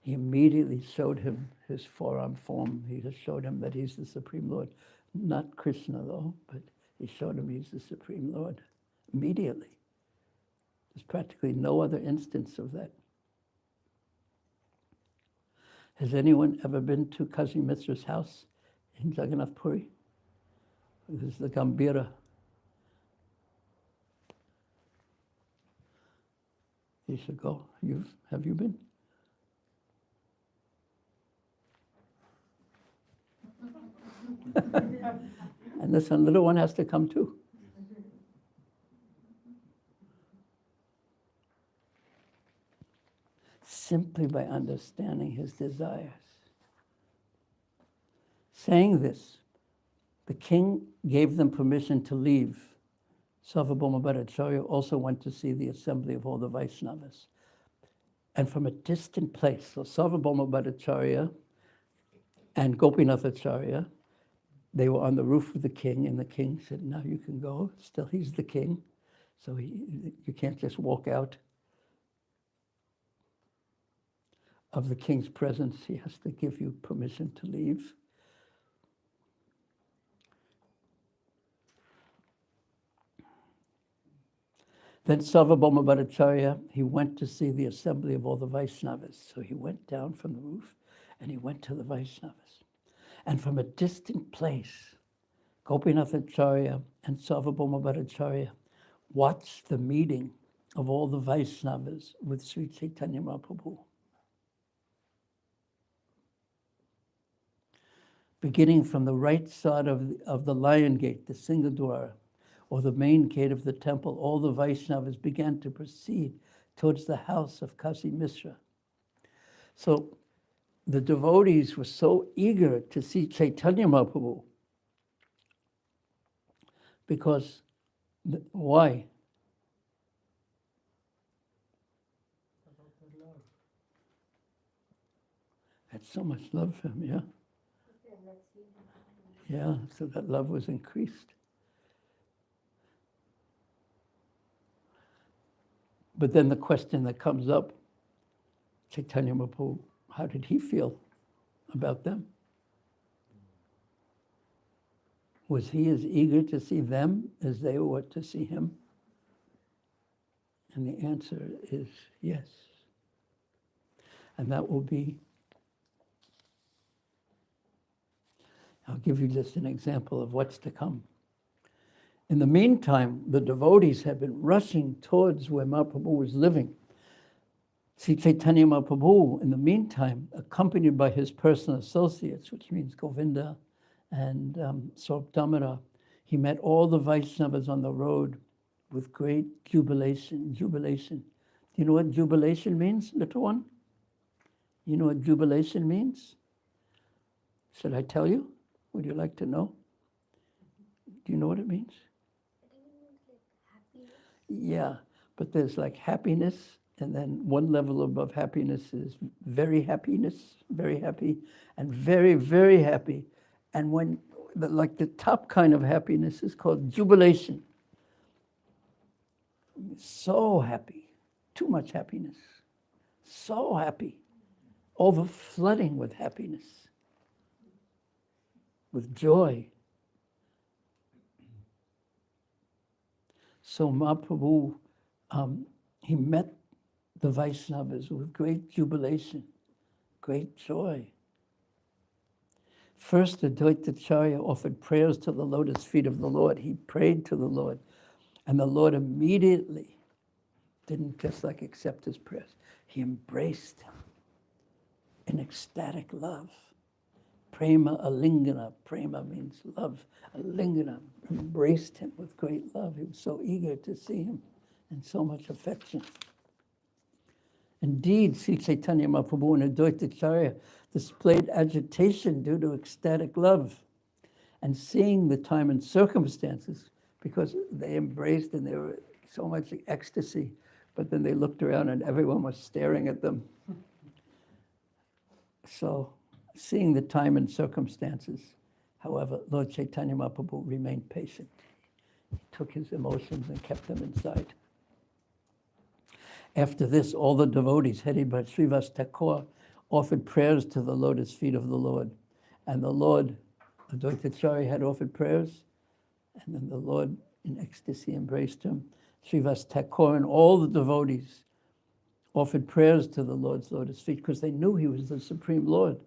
he immediately showed him his forearm form. He just showed him that he's the Supreme Lord. Not Krishna, though, but he showed him he's the Supreme Lord immediately. There's practically no other instance of that. Has anyone ever been to Kasi Misra's house in Jagannath Puri? This is the Gambhira. You should go. Have you been? And this little one has to come too. Simply by understanding his desires. Saying this, the king gave them permission to leave. Sarvabhauma Bhattacharya also went to see the assembly of all the Vaishnavas. And from a distant place, so Sarvabhauma Bhattacharya and Gopinathacharya, they were on the roof of the king, and the king said, now you can go. Still, he's the king, so you can't just walk out of the king's presence. He has to give you permission to leave. Then Sarvabhauma Bhattacharya, he went to see the assembly of all the Vaishnavas. So he went down from the roof and he went to the Vaishnavas. And from a distant place, Gopinathacharya and Sarvabhauma Bhattacharya watched the meeting of all the Vaishnavas with Sri Caitanya Mahaprabhu. Beginning from the right side of the Lion Gate, the Singadwara, or the main gate of the temple, all the Vaishnavas began to proceed towards the house of Kasi Misra. So the devotees were so eager to see Caitanya Mahaprabhu because, why? Had so much love for him, yeah? Yeah, so that love was increased. But then the question that comes up, Caitanya Mahaprabhu, how did he feel about them? Was he as eager to see them as they were to see him? And the answer is yes. And that will be, I'll give you just an example of what's to come. In the meantime, the devotees had been rushing towards where Mahaprabhu was living. Sri Caitanya Mahaprabhu, in the meantime, accompanied by his personal associates, which means Govinda and Swarup, he met all the Vaishnavas on the road with great jubilation. Do you know what jubilation means, little one? You know what jubilation means? Should I tell you? Would you like to know? Do you know what it means? I think it means like happiness. Yeah, but there's like happiness, and then one level above happiness is very happiness, very happy, and very, very happy. And when, like the top kind of happiness is called jubilation. So happy, too much happiness, so happy, overflooding with happiness, with joy. So Mahaprabhu, he met the Vaishnavas with great jubilation, great joy. First, Advaitacharya offered prayers to the lotus feet of the Lord. He prayed to the Lord, and the Lord immediately didn't just like accept his prayers. He embraced him in ecstatic love. Prema alingana. Prema means love. Alingana embraced him with great love. He was so eager to see him and so much affection. Indeed, Sri Caitanya Mahaprabhu and Advaitacharya displayed agitation due to ecstatic love. and seeing the time and circumstances, because they embraced and they were so much ecstasy, but then they looked around and everyone was staring at them. So, seeing the time and circumstances, however, Lord Chaitanya Mahaprabhu remained patient. He took his emotions and kept them inside. After this, all the devotees, headed by Srivas Thakur, offered prayers to the lotus feet of the Lord. And the Lord, Advaitacharya had offered prayers, and then the Lord in ecstasy embraced him. Srivas Thakur and all the devotees offered prayers to the Lord's lotus feet because they knew he was the Supreme Lord.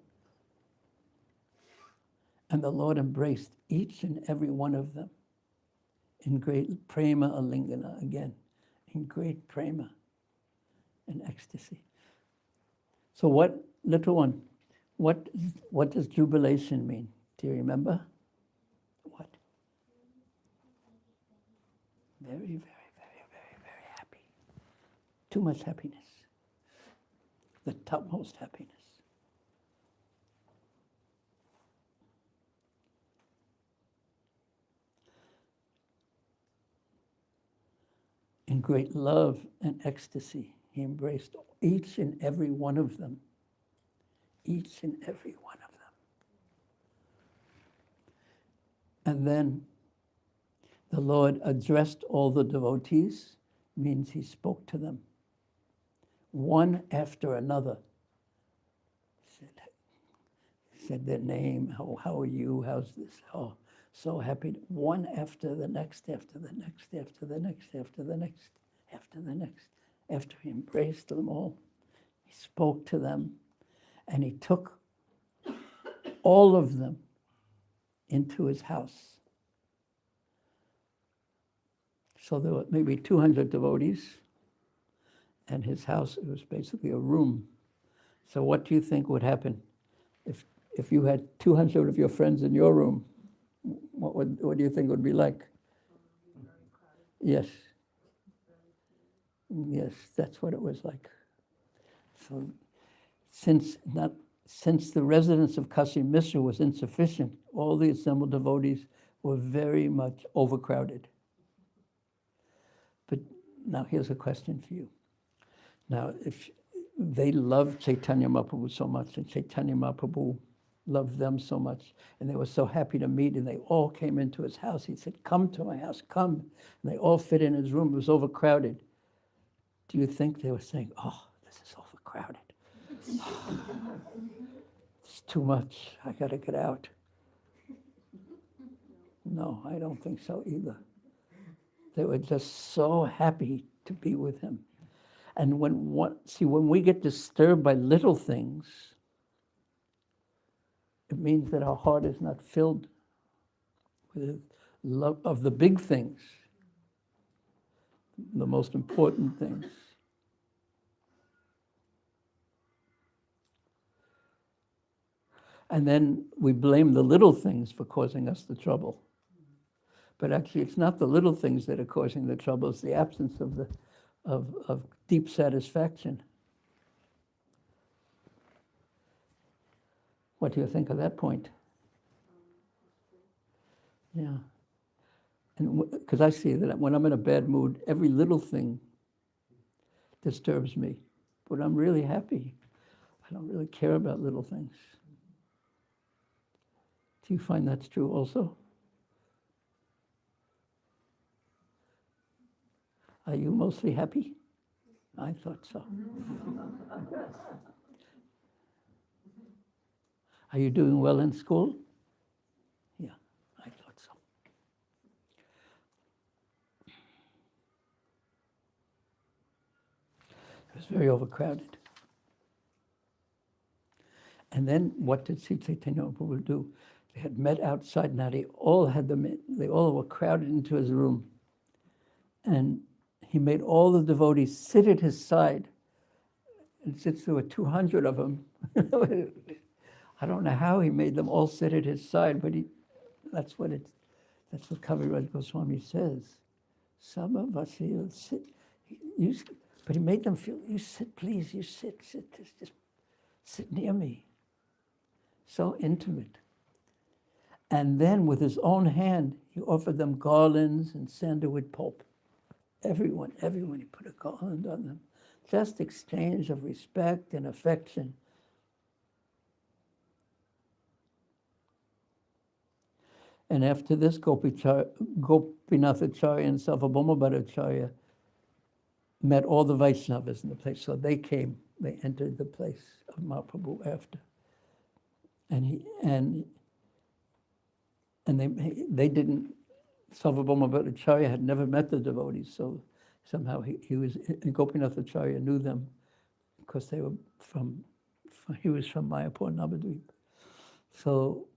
And the Lord embraced each and every one of them in great prema alingana, again, in great prema and ecstasy. So what, little one, what does jubilation mean? Do you remember? What? Very, very, very, very, very happy. Too much happiness. The topmost happiness. In great love and ecstasy, he embraced each and every one of them. Each and every one of them. And then the Lord addressed all the devotees, means he spoke to them, one after another. Said their name, how are you, how's this? Oh, so happy. One after the next, after the next, after the next, after the next, after the next. After he embraced them all, he spoke to them, and he took all of them into his house. So there were maybe 200 devotees, and his house, it was basically a room. So what do you think would happen if you had 200 of your friends in your room? What do you think it would be like? Yes. Yes, that's what it was like. So since the residence of Kasi Mishra was insufficient, all the assembled devotees were very much overcrowded. But now here's a question for you. Now, if they loved Chaitanya Mahaprabhu so much, and Chaitanya Mahaprabhu loved them so much, and they were so happy to meet, and they all came into his house. He said, come to my house, come. And they all fit in his room. It was overcrowded. Do you think they were saying, oh, this is overcrowded? It's too much. I got to get out. No, I don't think so either. They were just so happy to be with him. And when we get disturbed by little things, it means that our heart is not filled with love of the big things, the most important things. And then we blame the little things for causing us the trouble. But actually, it's not the little things that are causing the trouble, it's the absence of deep satisfaction. What do you think of that point? Yeah. And because I see that when I'm in a bad mood, every little thing disturbs me. But I'm really happy. I don't really care about little things. Do you find that's true also? Are you mostly happy? I thought so. Are you doing well in school? Yeah, I thought so. It was very overcrowded. And then what did Sri Chaitanya Mahaprabhu do? They had met outside. Now they all were crowded into his room. And he made all the devotees sit at his side. And since there were 200 of them, I don't know how he made them all sit at his side, but that's what Kaviraj Goswami says. Some of us here sit, but he made them feel, you sit, please, you sit, just sit near me. So intimate. And then with his own hand, he offered them garlands and sandalwood pulp. Everyone, he put a garland on them. Just exchange of respect and affection. And after this, Gopinathacharya and Sarvabhauma Bhattacharya met all the Vaishnavas in the place. So they entered the place of Mahaprabhu after. And they didn't, Sarvabhauma Bhattacharya had never met the devotees, so somehow Gopinathacharya knew them because they were he was from Mayapur, Navadvip. So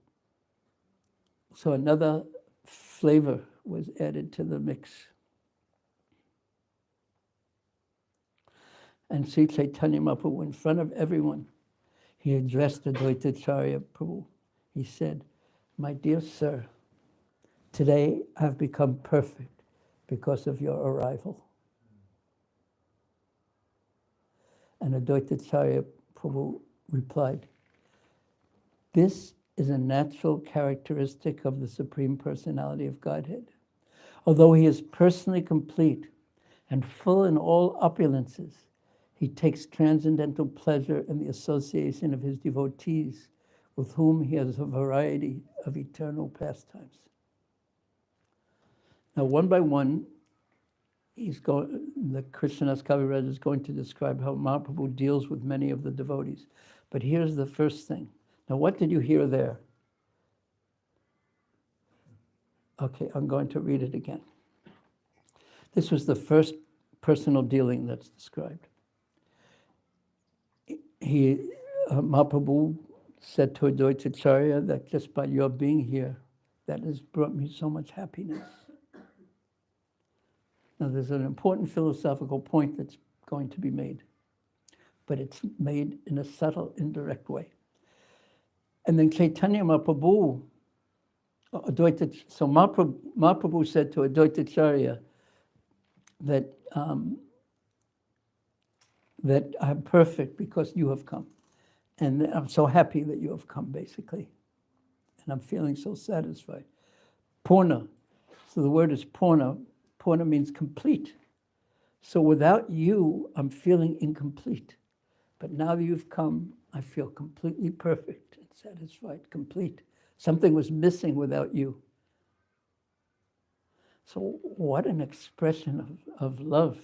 another flavor was added to the mix. And Sri Caitanya Mahaprabhu, in front of everyone, he addressed Advaitacharya Prabhu. He said, "My dear sir, today I've become perfect because of your arrival." And Advaitacharya Prabhu replied, "This is a natural characteristic of the Supreme Personality of Godhead. Although he is personally complete and full in all opulences, he takes transcendental pleasure in the association of his devotees, with whom he has a variety of eternal pastimes." Now, one by one, the Krishnadas Kaviraj is going to describe how Mahaprabhu deals with many of the devotees. But here's the first thing. Now, what did you hear there? Okay, I'm going to read it again. This was the first personal dealing that's described. Mahaprabhu said to Advaitacharya that just by your being here, that has brought me so much happiness. Now, there's an important philosophical point that's going to be made, but it's made in a subtle, indirect way. And then Caitanya Mahaprabhu, Mahaprabhu said to Advaitacharya that I'm perfect because you have come. And I'm so happy that you have come, basically. And I'm feeling so satisfied. Purna. So the word is Purna. Purna means complete. So without you, I'm feeling incomplete. But now that you've come, I feel completely perfect and satisfied, complete. Something was missing without you. So what an expression of love.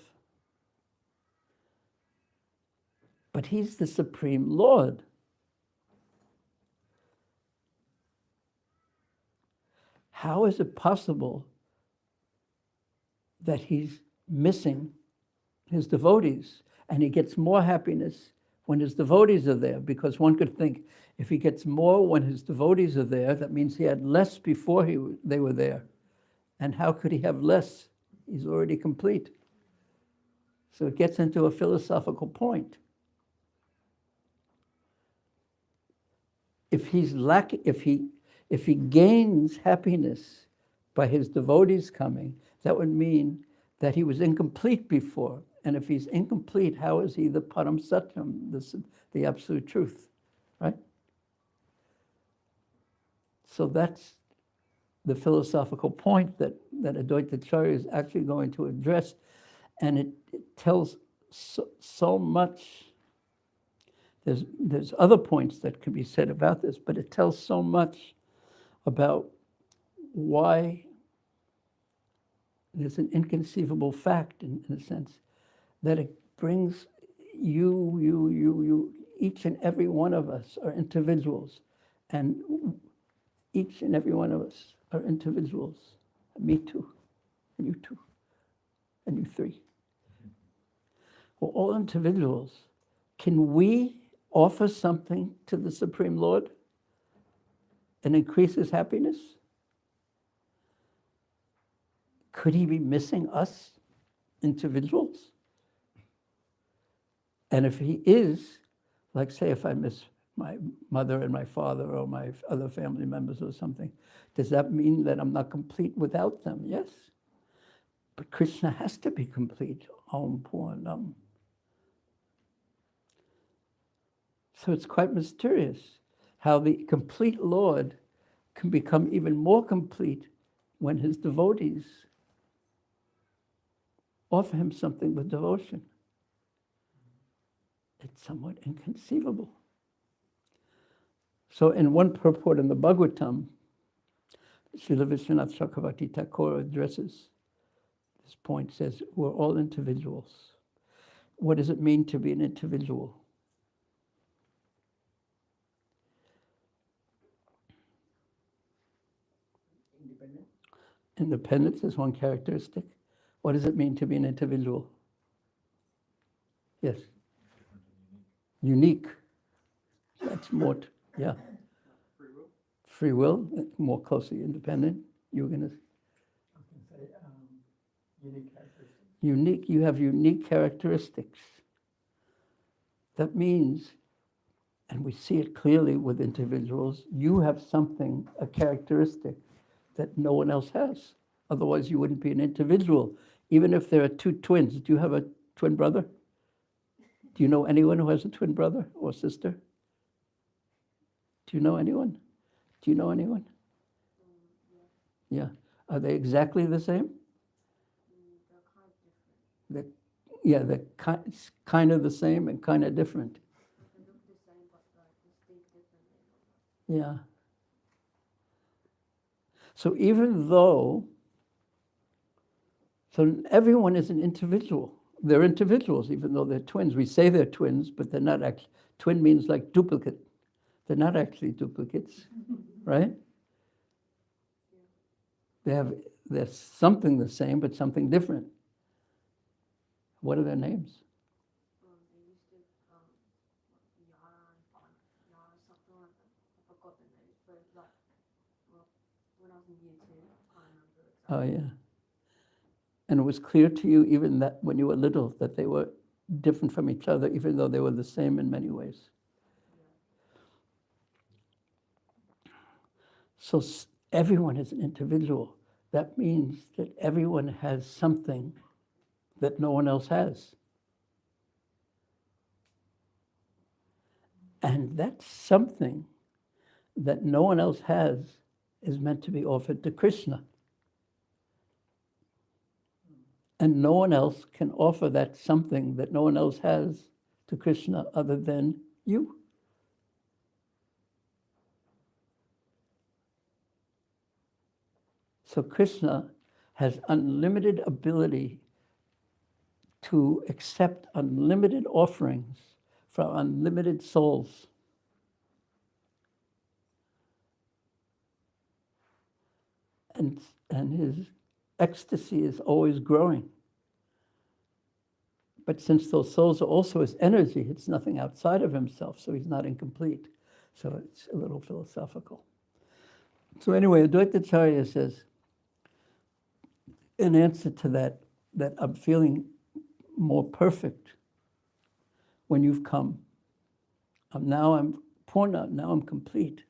But he's the Supreme Lord. How is it possible that he's missing his devotees and he gets more happiness when his devotees are there? Because one could think if he gets more when his devotees are there, that means he had less before they were there. And how could he have less? He's already complete. So it gets into a philosophical point. If he gains happiness by his devotees coming, that would mean that he was incomplete before. And if he's incomplete, how is he the Param Satyam, the absolute truth, right? So that's the philosophical point that Advaitacharya is actually going to address. And it tells so much. There's other points that can be said about this, but it tells so much about why there's an inconceivable fact, in a sense, that it brings you, each and every one of us are individuals, and each and every one of us are individuals. Me too, and you too, and you three. We're all individuals. Can we offer something to the Supreme Lord and increase his happiness? Could he be missing us, individuals? And if he is, like say if I miss my mother and my father or my other family members or something, does that mean that I'm not complete without them? Yes. But Krishna has to be complete. Om Purnam. So it's quite mysterious how the complete Lord can become even more complete when his devotees offer him something with devotion. It's somewhat inconceivable. So in one purport in the Bhagavatam, Srila Vishwanath Chakravarti Thakur addresses this point, says, we're all individuals. What does it mean to be an individual? Independence is one characteristic. What does it mean to be an individual? Yes. Unique. That's more, yeah. Free will, more closely independent. You were going to say unique characteristics. Unique, you have unique characteristics. That means, and we see it clearly with individuals, you have something, a characteristic that no one else has. Otherwise, you wouldn't be an individual. Even if there are two twins, do you have a twin brother? Do you know anyone who has a twin brother or sister? Do you know anyone? Do you know anyone? Yeah. Are they exactly the same? They're kind of the same and kind of different. Yeah. So even though, so everyone is an individual. They're individuals, even though they're twins. We say they're twins, but they're not actually. Twin means like duplicate. They're not actually duplicates, right? They're something the same, but something different. What are their names? They used to, Yara and Yara something like that. I forgot the names, but like, well, when I was in year 2, I can't remember exactly. Oh, yeah. And it was clear to you, even that when you were little, that they were different from each other, even though they were the same in many ways. So everyone is an individual. That means that everyone has something that no one else has. And that something that no one else has is meant to be offered to Krishna. And no one else can offer that something that no one else has to Krishna other than you. So Krishna has unlimited ability to accept unlimited offerings from unlimited souls. And his ecstasy is always growing. But since those souls are also his energy, it's nothing outside of himself, so he's not incomplete. So it's a little philosophical. So anyway, Advaitacharya says, in answer to that I'm feeling more perfect when you've come. Now I'm Purna, now I'm complete.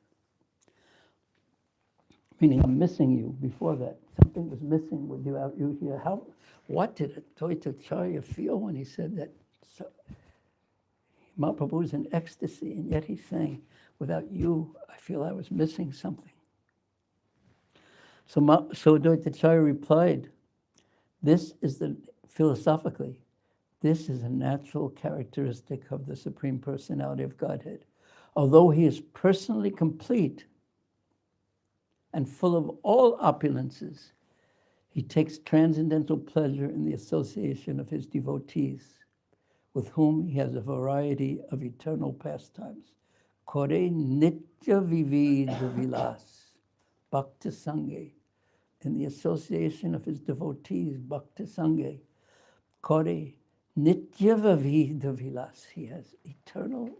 Meaning I'm missing you before that. Something was missing without you here. What did Advaitacharya feel when he said that? So, Mahaprabhu was in ecstasy, and yet he's saying, without you, I feel I was missing something. So Advaitacharya replied, philosophically, this is a natural characteristic of the Supreme Personality of Godhead. Although he is personally complete and full of all opulences, he takes transcendental pleasure in the association of his devotees, with whom he has a variety of eternal pastimes. Kore nitya vividha vilas, bhakti sange, in the association of his devotees, bhakti sange. Kore nitya vividha vilas, he has eternal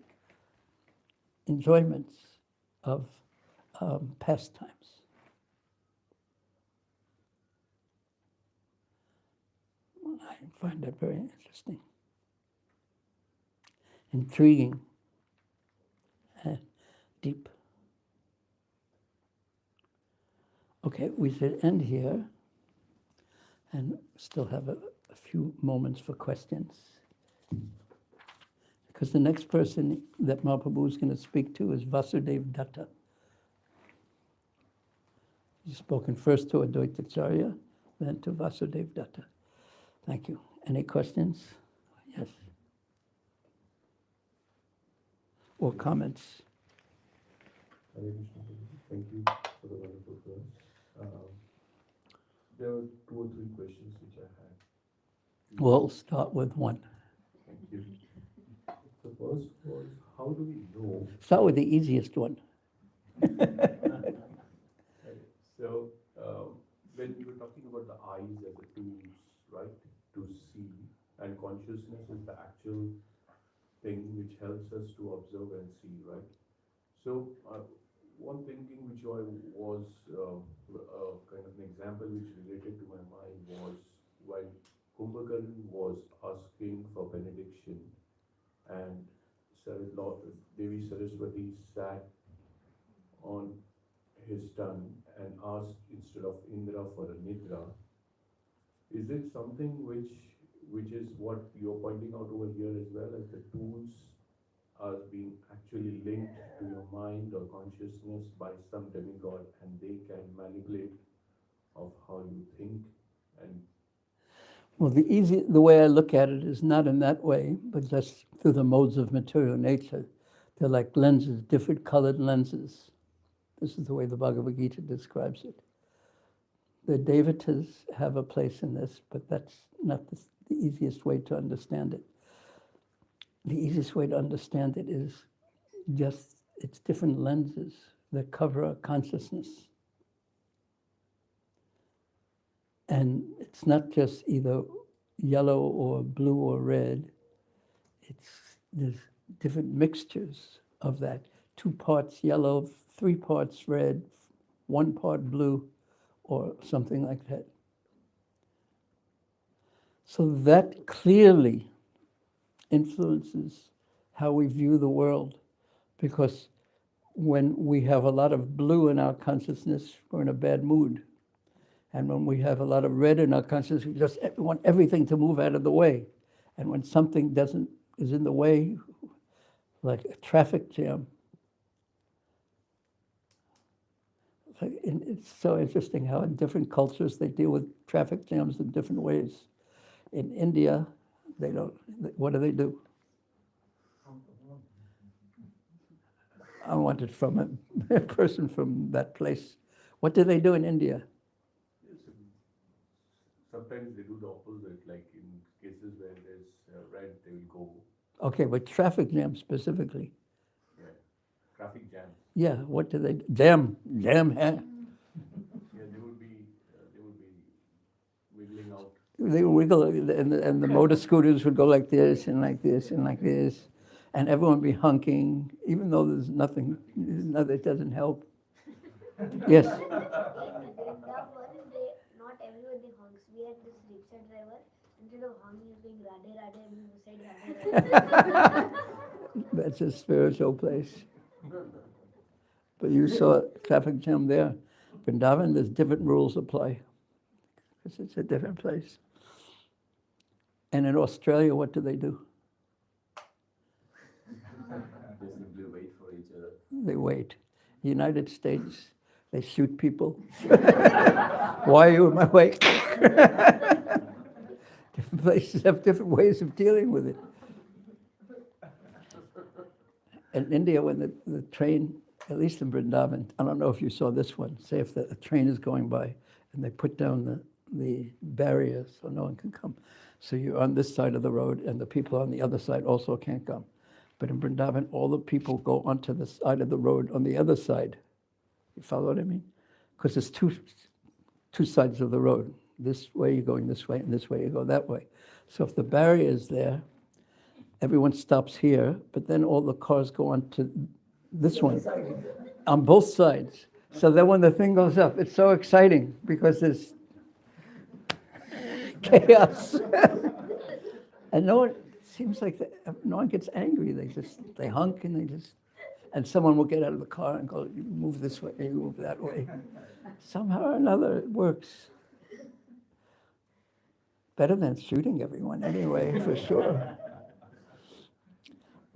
enjoyments of pastimes. I find that very interesting, intriguing, and deep. Okay, we should end here and still have a few moments for questions. Because the next person that Mahaprabhu is going to speak to is Vasudev Datta. You've spoken first to Advaitacharya, then to Vasudev Datta. Thank you. Any questions? Yes. Or comments? Hare Krishna. Thank you for the wonderful class. There were 2 or 3 questions which I had. We'll start with one. Thank you. The first was, how do we know? Start with the easiest one. So, when you were talking about the eyes as a tools, right, to see, and consciousness is the actual thing which helps us to observe and see, right? So, one thinking which I was kind of an example which related to my mind was while Kumbhakarna was asking for benediction, and Devi Saraswati sat on his tongue and asked instead of Indra for a Nidra. Is it something which is what you're pointing out over here as well, as the tools are being actually linked to your mind or consciousness by some demigod, and they can manipulate of how you think? And Well, the way I look at it is not in that way, but just through the modes of material nature. They're like lenses, different colored lenses. This is the way the Bhagavad Gita describes it. The Devatas have a place in this, but that's not the easiest way to understand it. The easiest way to understand it is just it's different lenses that cover our consciousness. And it's not just either yellow or blue or red. There's different mixtures of that. 2 parts yellow, 3 parts red, 1 part blue, or something like that. So that clearly influences how we view the world, because when we have a lot of blue in our consciousness, we're in a bad mood. And when we have a lot of red in our consciousness, we just want everything to move out of the way. And when something is in the way, like a traffic jam, it's so interesting how in different cultures they deal with traffic jams in different ways. In India, they don't. What do? I want it from a person from that place. What do they do in India? sometimes they do the opposite, like in cases where there's red, they will go. Okay, but traffic jam specifically. Yeah, traffic jam. Yeah, what do they, jam, Yeah, they would be wiggling out. they wiggle, and the motor scooters would go like this and like this and like this, and everyone would be honking, even though there's nothing, it doesn't help. Yes. The one is not everybody honks. We had this rickshaw driver, instead of honking, he was going Radhe Radhe, and we said Radhe Radhe. That's a spiritual place. But you saw traffic jam there. Vrindavan, there's different rules apply, because it's a different place. And in Australia, what do? They simply wait for each other. They wait. United States, they shoot people. Why are you in my way? Different places have different ways of dealing with it. In India, when the train, at least in Vrindavan, I don't know if you saw this one, say if a train is going by and they put down the barriers so no one can come. So you're on this side of the road and the people on the other side also can't come. But in Vrindavan, all the people go onto the side of the road on the other side. You follow what I mean? Because there's two sides of the road. This way you're going this way, and this way you go that way. So if the barrier is there, everyone stops here, but then all the cars go on to this one, on both sides. So then when the thing goes up, it's so exciting because there's chaos. And no one, seems like no one gets angry. They hunk and someone will get out of the car and go, you move this way, you move that way. Somehow or another it works. Better than shooting everyone anyway, for sure.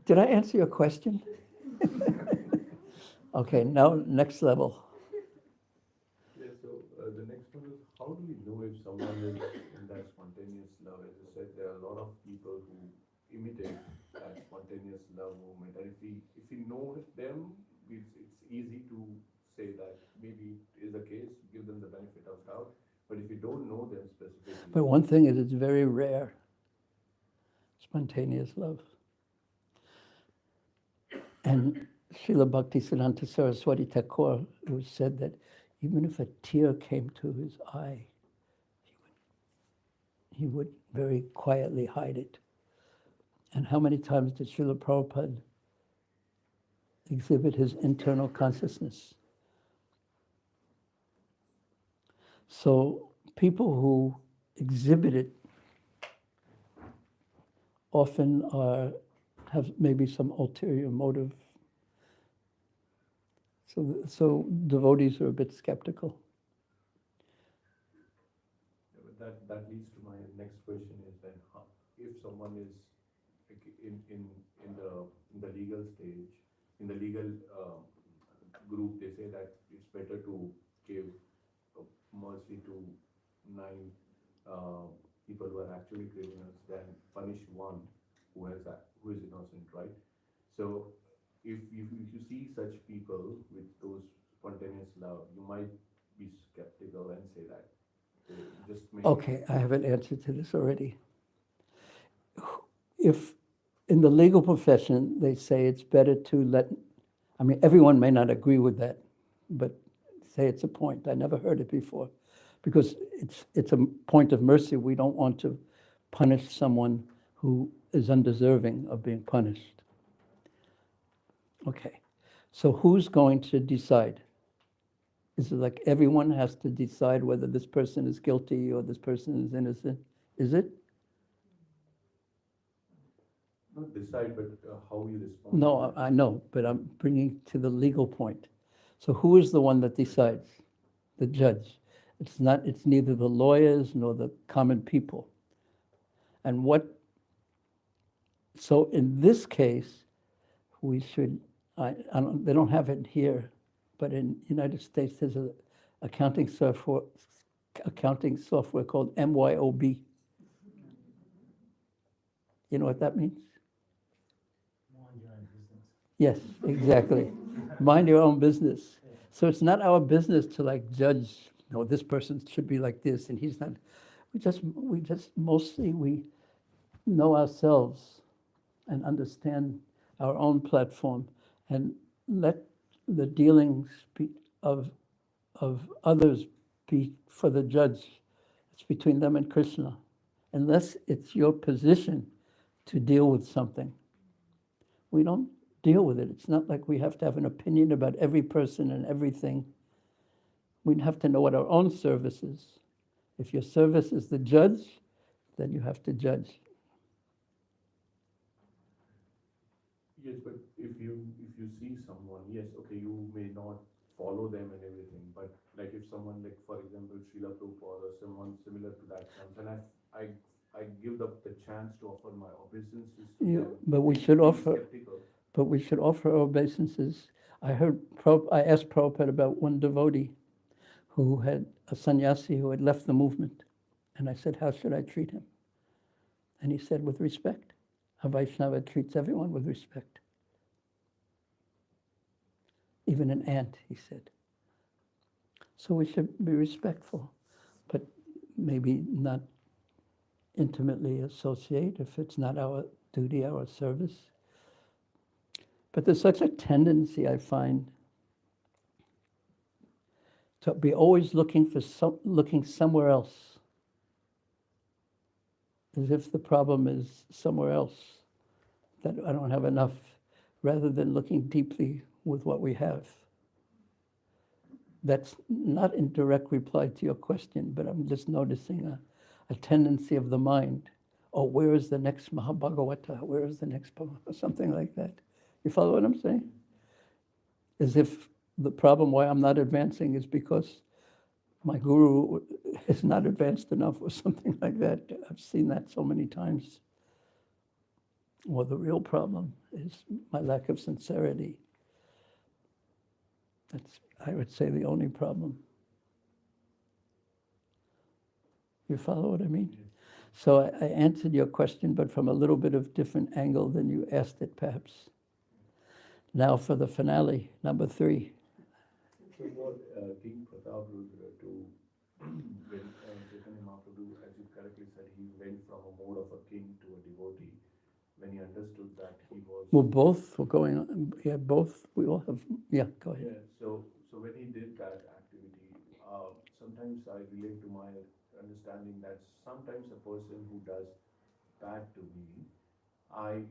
Did I answer your question? Okay, now next level. Yes, how do we know if someone is in that spontaneous love? As you said, there are a lot of people who imitate that spontaneous love movement, and if we know them, it's easy to say that maybe it is the case, give them the benefit of doubt. But if you don't know them specifically, But one thing is, it's very rare, spontaneous love. And Srila Bhaktisiddhanta Saraswati Thakur, who said that even if a tear came to his eye, he would very quietly hide it. And how many times did Srila Prabhupada exhibit his internal consciousness? So people who exhibit it often have maybe some ulterior motive. So devotees are a bit skeptical. that leads to my next question is then if someone is like in the legal stage, in the legal group, they say that it's better to give mercy to 9 people who are actually criminals than punish one who is innocent, right? So if you see such people with those spontaneous love, you might be skeptical and say that just maybe. Okay, I have an answer to this already. If in the legal profession they say it's better to let, I mean, everyone may not agree with that, but say it's a point. I never heard it before, because it's a point of mercy. We don't want to punish someone who is undeserving of being punished. Okay, so who's going to decide? Is it like everyone has to decide whether this person is guilty or this person is innocent? Is it? Not decide, but how you respond. No, I know, but I'm bringing to the legal point. So who is the one that decides? The judge. It's neither the lawyers nor the common people. And so in this case, we should, they don't have it here, but in the United States, there's an accounting software called MYOB. You know what that means? Mind your own business. Yes, exactly. Mind your own business. So it's not our business to like judge, no, this person should be like this and he's not. We just mostly we know ourselves and understand our own platform and let the dealings of others be for the judge. It's between them and Krishna. Unless it's your position to deal with something, we don't deal with it. It's not like we have to have an opinion about every person and everything. We have to know what our own service is. If your service is the judge, then you have to judge. Yes, but if you see someone, yes, okay, you may not follow them and everything, but like if someone like, for example, Srila Prabhupada or someone similar to that comes, and I give the chance to offer my obeisances to Yeah, them. but we being should offer. skeptical. But we should offer obeisances. I asked Prabhupada about one devotee who had a sannyasi who had left the movement. And I said, how should I treat him? And he said, with respect. A Vaishnava treats everyone with respect. Even an ant, he said. So we should be respectful, but maybe not intimately associate if it's not our duty, our service. But there's such a tendency, I find, to be always looking somewhere else, as if the problem is somewhere else, that I don't have enough, rather than looking deeply with what we have. That's not in direct reply to your question, but I'm just noticing a tendency of the mind. Oh, where is the next Mahabhagavata? Where is the next something like that? You follow what I'm saying? As if the problem why I'm not advancing is because my guru is not advanced enough or something like that. I've seen that so many times. Well, the real problem is my lack of sincerity. That's, I would say, the only problem. You follow what I mean? So I answered your question, but from a little bit of different angle than you asked it, perhaps. Now for the finale, number 3. So for King Prataprudra to, when Chaitanya Mahaprabhu, as you correctly said, he went from a mode of a king to a devotee. When he understood that he was... Well, both were going on. Yeah, both. We all have. Yeah, go ahead. Yeah, so when he did that activity, sometimes I relate to my understanding that sometimes a person who does bad to me, I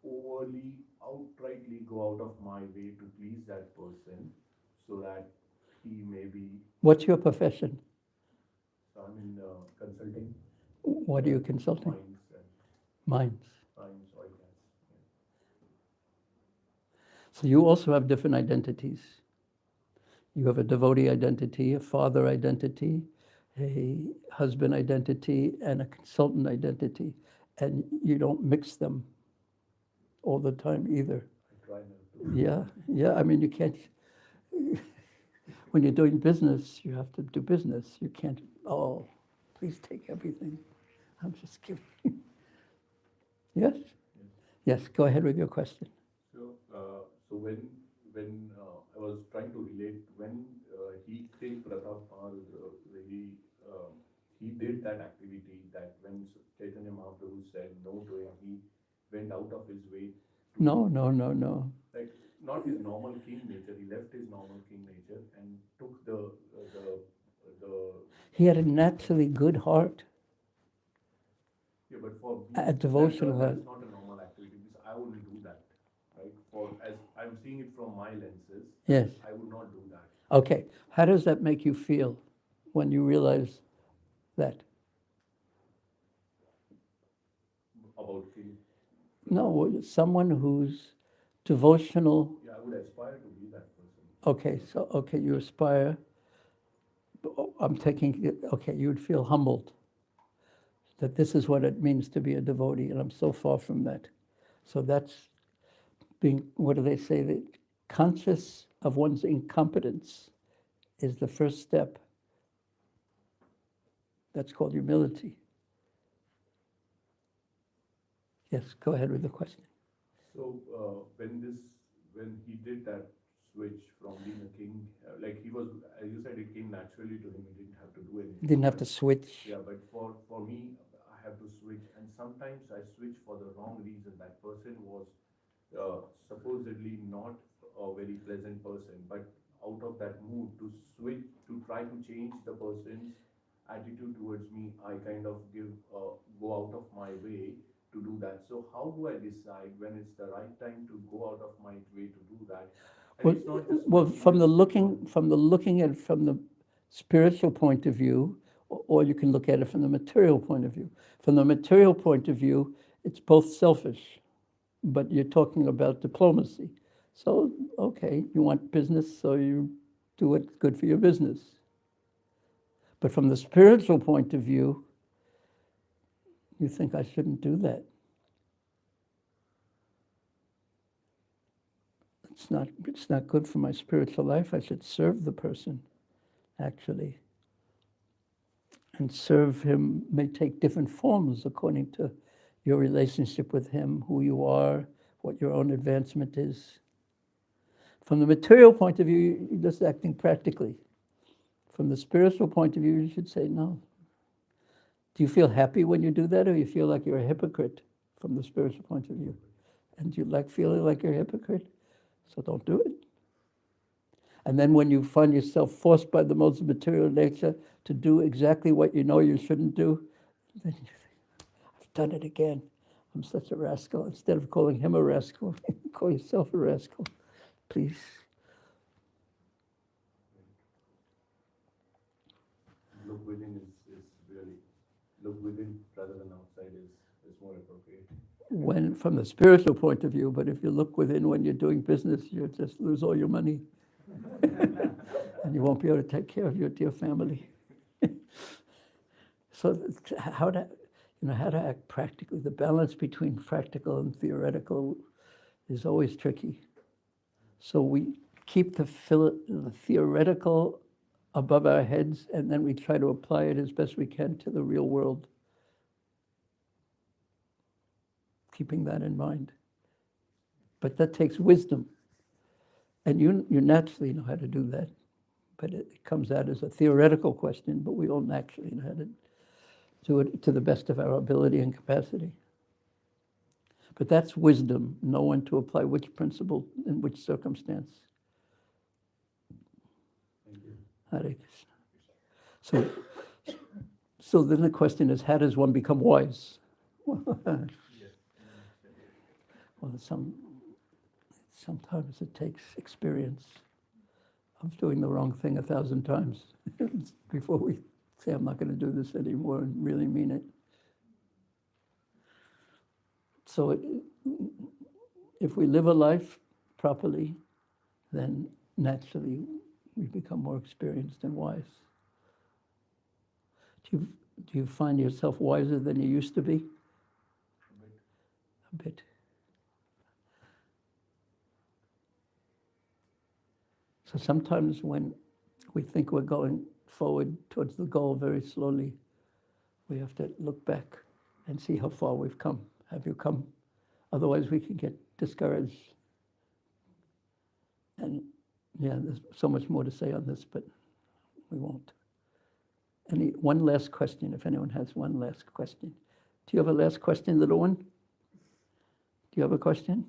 overly, outrightly go out of my way to please that person so that he may be... What's your profession? So I'm in consulting. What are you consulting? Mines and Mines. mines, oil gas. So you also have different identities. You have a devotee identity, a father identity, a husband identity, and a consultant identity. And you don't mix them all the time either. I try not to. Yeah. I mean, you can't. When you're doing business, you have to do business. You can't, oh, please take everything. I'm just kidding. Yes? Yes, go ahead with your question. So when I was trying to relate, when King Pratap, he did that activity that when Chaitanya Mahaprabhu said no to him, he went out of his way. No. Like not his normal king nature. He left his normal king nature and took the He had a naturally good heart, Yeah, but for me, a devotional heart. that's not a normal activity because I wouldn't do that, right? For as I'm seeing it from my lenses, Yes. I would not do that. Okay, how does that make you feel when you realize that? About king. No, someone who's devotional. Yeah, I would aspire to be that person. Okay, you aspire. I'm taking it, okay, you would feel humbled that this is what it means to be a devotee, and I'm so far from that. So that's being, what do they say, that conscious of one's incompetence is the first step. That's called humility. Yes, go ahead with the question. So when he did that switch from being a king, like he was, as you said, it came naturally to him. He didn't have to do anything. You didn't have to switch. Yeah, but for me, I have to switch, and sometimes I switch for the wrong reason. That person was supposedly not a very pleasant person, but out of that mood to switch, to try to change the person's attitude towards me, I kind of go out of my way to do that. So how do I decide when it's the right time to go out of my way to do that? And Well, it's not just well, materialistic. from the looking at it from the spiritual point of view, or you can look at it from the material point of view. From the material point of view, it's both selfish, but you're talking about diplomacy. So, okay, you want business, so you do what's good for your business. But from the spiritual point of view, you think I shouldn't do that. It's not good for my spiritual life. I should serve the person, actually. And serve him may take different forms according to your relationship with him, who you are, what your own advancement is. From the material point of view, you're just acting practically. From the spiritual point of view, you should say no. Do you feel happy when you do that, or you feel like you're a hypocrite from the spiritual point of view? And do you like feeling like you're a hypocrite? So don't do it. And then when you find yourself forced by the modes of material nature to do exactly what you know you shouldn't do, then you think, I've done it again. I'm such a rascal. Instead of calling him a rascal, call yourself a rascal, please. Look within is really, look within rather than outside is more appropriate. When from the spiritual point of view, but if you look within when you're doing business, you'll just lose all your money. And you won't be able to take care of your dear family. So how to act practically, the balance between practical and theoretical is always tricky. So we keep the theoretical above our heads, and then we try to apply it as best we can to the real world. Keeping that in mind. But that takes wisdom. And you naturally know how to do that. But it comes out as a theoretical question, but we all naturally know how to do it to the best of our ability and capacity. But that's wisdom, know when to apply which principle in which circumstance. Thank you. Hare Krishna. So then the question is, how does one become wise? Well, sometimes it takes experience of doing the wrong thing 1,000 times before we say, I'm not going to do this anymore and really mean it. So if we live a life properly, then naturally we become more experienced and wise. Do you find yourself wiser than you used to be? A bit. So sometimes when we think we're going forward towards the goal very slowly, we have to look back and see how far we've come. Have you come? Otherwise we can get discouraged. And yeah, there's so much more to say on this, but we won't. One last question, if anyone has one last question. Do you have a last question, little one? Do you have a question?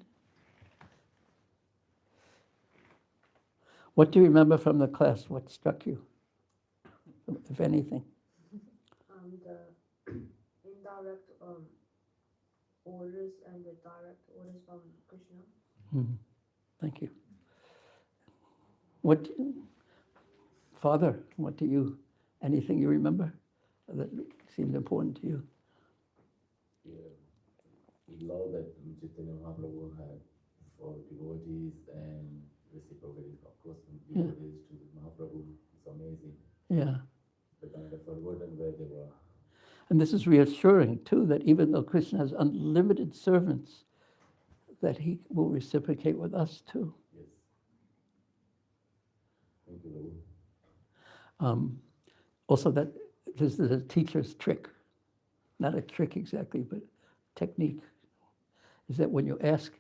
What do you remember from the class? What struck you, if anything? The indirect orders and the direct orders from Krishna. Mm-hmm. Thank you. Father, anything you remember that seemed important to you? The love that Chaitanya Mahaprabhu had for devotees and reciprocated, of course, from devotees to Mahaprabhu is amazing. Yeah. The kind of forgotten where they were. And this is reassuring, too, that even though Krishna has unlimited servants, that he will reciprocate with us, too. Yes. Thank you, Lord. Also, that this is a teacher's trick. Not a trick exactly, but technique. Is that when you ask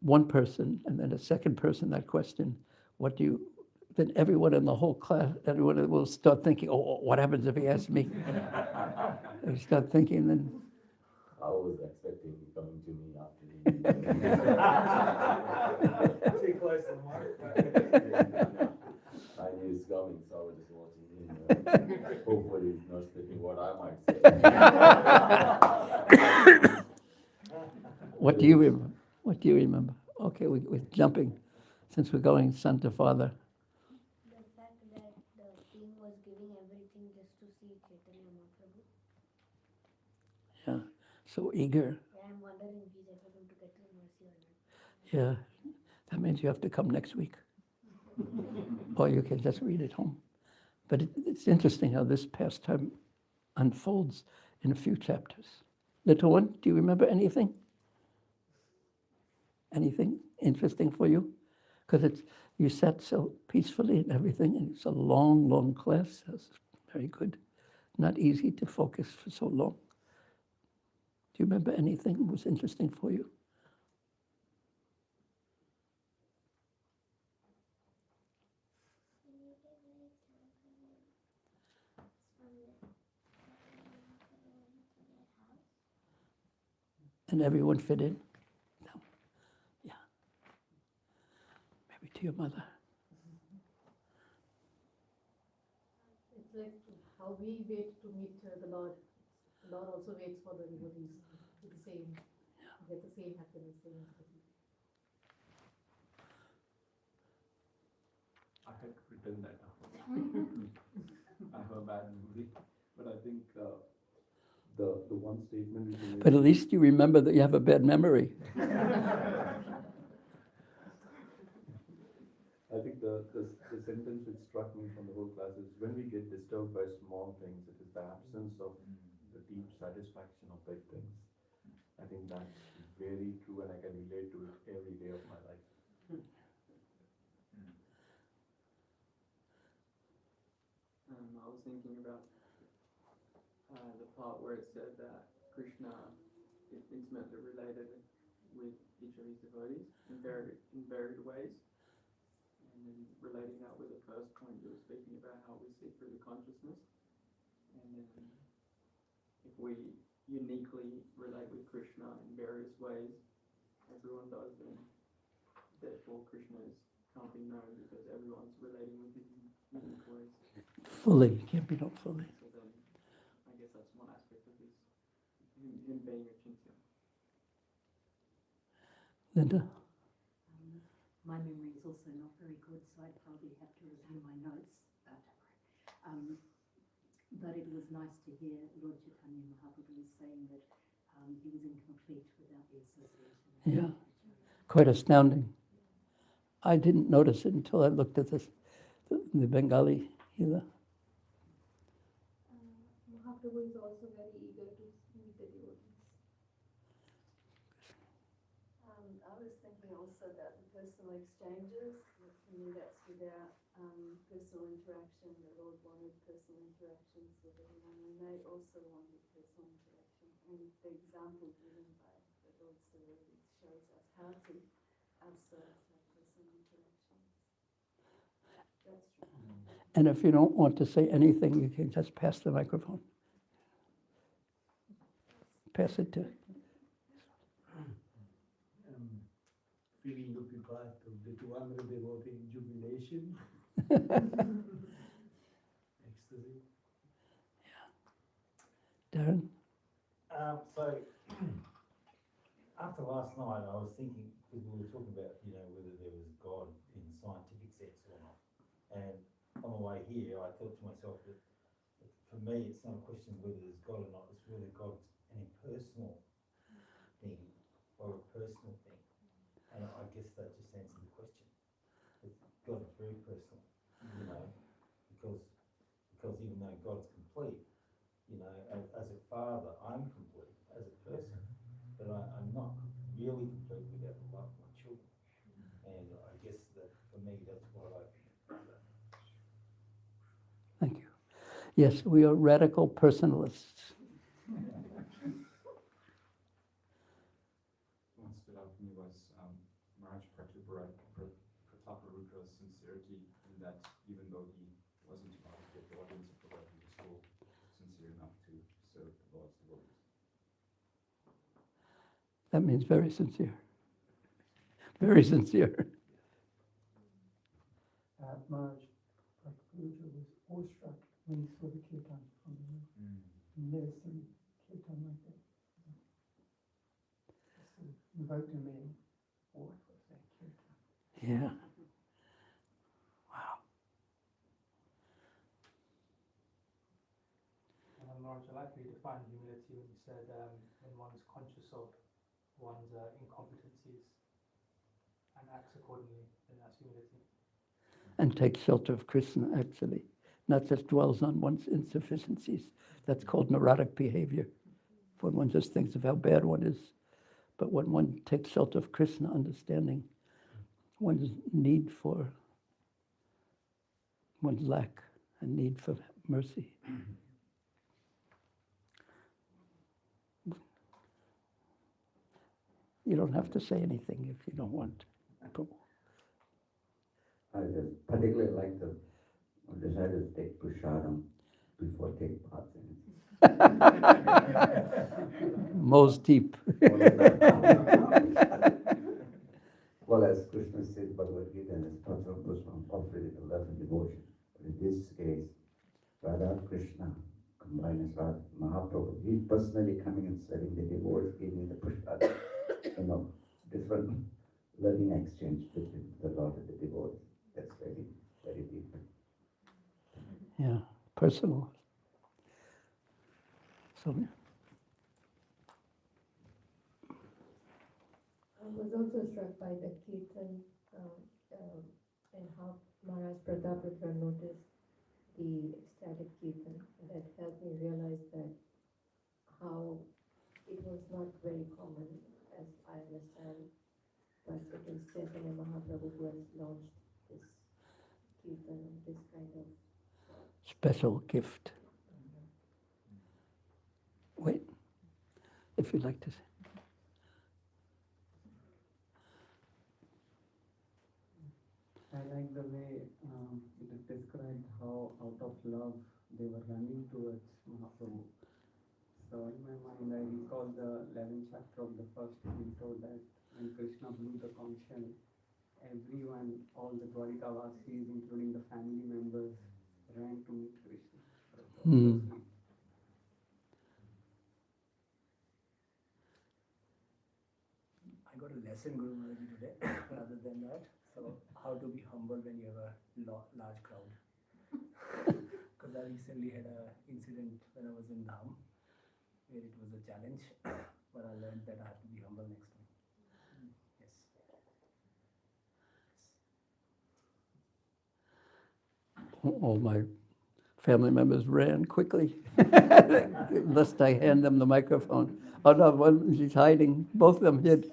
one person and then a second person that question, then everyone in the whole class, everyone will start thinking, oh, what happens if he asks me? They start thinking then. I was expecting you coming to me after he. Too close to the mark. I knew he's coming, so I was just watching him. Hopefully he's not speaking what I might say. What do you remember? What do you remember? Okay, we're jumping, since we're going son to father. The fact that the king was giving everything just to see Chaitanya Mahaprabhu. Yeah, so eager. Yeah, I'm wondering if he's ever going to get to mercy or not. Yeah, that means you have to come next week. Or you can just read it home. But it's interesting how this pastime unfolds in a few chapters. Little one, do you remember anything? Anything interesting for you? Because you sat so peacefully and everything, and it's a long, long class. That's very good. Not easy to focus for so long. Do you remember anything that was interesting for you? And everyone fit in? No. Yeah. Maybe to your mother. It's like how we wait to meet the Lord. The Lord also waits for the devotees with the same, get the same happiness, same empathy. I had written that down. I have a bad memory, but I think the one statement which you made. But at least you remember that you have a bad memory. I think the sentence which struck me from the whole class is, when we get disturbed by small things, it is the absence of the deep satisfaction of big things. I think that's very true, and I can relate to it every day of my life. thinking about the part where it said that Krishna is intimately related with each of his devotees in varied ways. And then relating that with the first point you were speaking about how we see through the consciousness. And then if we uniquely relate with Krishna in various ways, everyone does, then therefore Krishna can't be known because everyone's relating with him in unique ways. Fully, can't be known fully. So then I guess that's one aspect of him being a Chintya. Linda? My memory is also not very good, so I'd probably have to review my notes. But it was nice to hear Lord Caitanya Mahaprabhu saying that he was incomplete without the association. Yeah, quite astounding. I didn't notice it until I looked at this, the Bengali either. Mahaprabhu is also very eager to meet the devotees. I was thinking also about the personal exchanges. For me, that's without personal interaction. The Lord wanted personal interactions with everyone, and they also wanted personal interaction. And the example given by the Lord's devotees shows us how to ourselves have personal interactions. That's true. And if you don't want to say anything, you can just pass the microphone. Pass it to. Feeling the part of the 200 devotee jubilation. Ecstasy. Darren? So, after last night, I was thinking, because we were talking about, whether there was God in scientific sense or not. And on the way here, I thought to myself that for me, it's not a question of whether there's God or not, it's whether God's an impersonal thing or a personal thing. And I guess that just answers the question. God's very personal, because even though God's complete, as a father, I'm complete as a person, but I'm not really complete without the love of my children. And I guess that for me, that's what I think. Thank you. Yes, we are radical personalists. What stood out to me was Maharaj Prataparudra's sincerity in that even though he wasn't part of the audience of the Lord, he was still sincere enough to serve the Lord's devotees. That means very sincere. Very sincere. Maharaj Prabhupada was awestruck when he saw the kirtan from the roof. He never seen kirtan like that. So invoked him in. What was that kirtan? Yeah. Wow. Maharaj, I like how you defined humility when you said when one is conscious of one's incompetencies and acts accordingly, then that's humility. And takes shelter of Krishna, actually. Not just dwells on one's insufficiencies. That's called neurotic behavior. When one just thinks of how bad one is. But when one takes shelter of Krishna, understanding one's need for, one's lack and need for mercy. You don't have to say anything if you don't want. I just particularly like the decided to take Pushadam before take bath. Most deep. Well, as Krishna says, Bhagavad Gita, and as Patra Pushpam, offering love and devotion. But in this case, Radha Krishna combined as Radha Mahaprabhu. He personally coming and serving the devotees, giving the Pushpam, different learning exchange between the Lord and the devotees. That's very, very deep. Yeah, personal. So, I was also struck by the kirtan and how Maharaj Prataparutra noticed the ecstatic kirtan. That helped me realize that how it was not very common, as I understand, but it is Caitanya Mahaprabhu who has launched this kirtan, this kind of special gift. Wait, if you'd like to say. I like the way it is described how out of love they were running towards Mahaprabhu. So in my mind I recall the 11th chapter of the first canto that when Krishna blew the conch shell, everyone, all the Dwarikavasis, including the family members, ran to meet Krishna. So it was so sweet. I got a lesson, Guru Maharaj today, rather than that. So, how to be humble when you have a large crowd. Because I recently had an incident when I was in Dham, where it was a challenge, but I learned that I have to be humble next time. Yes. All my family members ran quickly, lest I hand them the microphone. Oh no, one she's hiding. Both of them hid.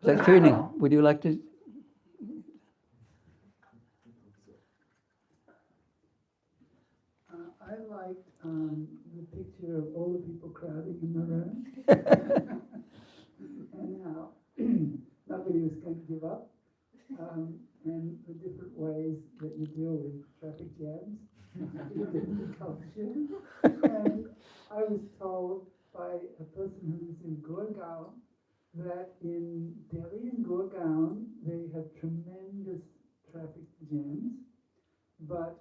Caitanya, would you like to? I liked the picture of all the people crowding in the room and how nobody was going to give up, and the different ways that you deal with traffic jams in different cultures. And I was told by a person who lives in Gurgaon that in Delhi and Gurgaon they have tremendous traffic jams, but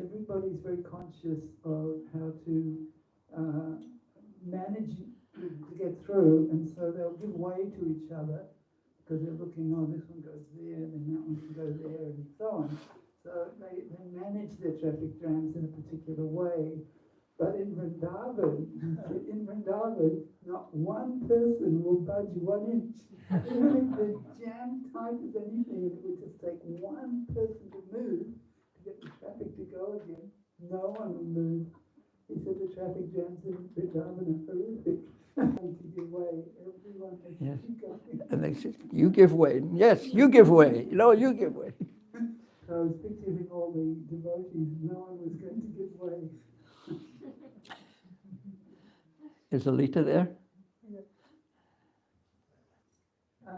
everybody's very conscious of how to manage to get through, and so they'll give way to each other because they're looking, oh, this one goes there, then that one can go there, and so on. So they manage their traffic jams in a particular way. But in Vrindavan, not one person will budge 1 inch. Even if they're jammed tight as anything, it would just take one person to move to get the traffic to go again. No one will move. He said the traffic jams in Vrindavan are horrific. To give way, everyone has Yes. to keep going. And they said, "You give way." Yes, you give way. No, you give way. So I was picturing all the devotees. No one was going to give way. Is Alita there? I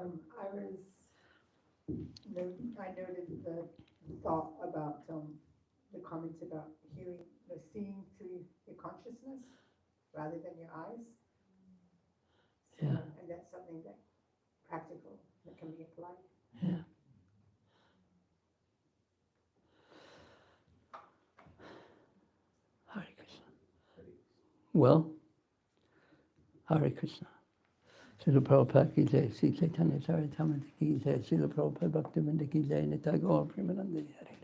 noted the thought about the comments about hearing, seeing through your consciousness rather than your eyes. So, Yeah. and that's something that practical that can be applied. Yeah. Hare Krishna. Well, Hare Krishna. Srila Prabhupada ki jai, Sri Caitanya Caritamrta ki jai, Srila Prabhupada Bhaktivinoda ki jai, Nitai Gaur Premanande Hare.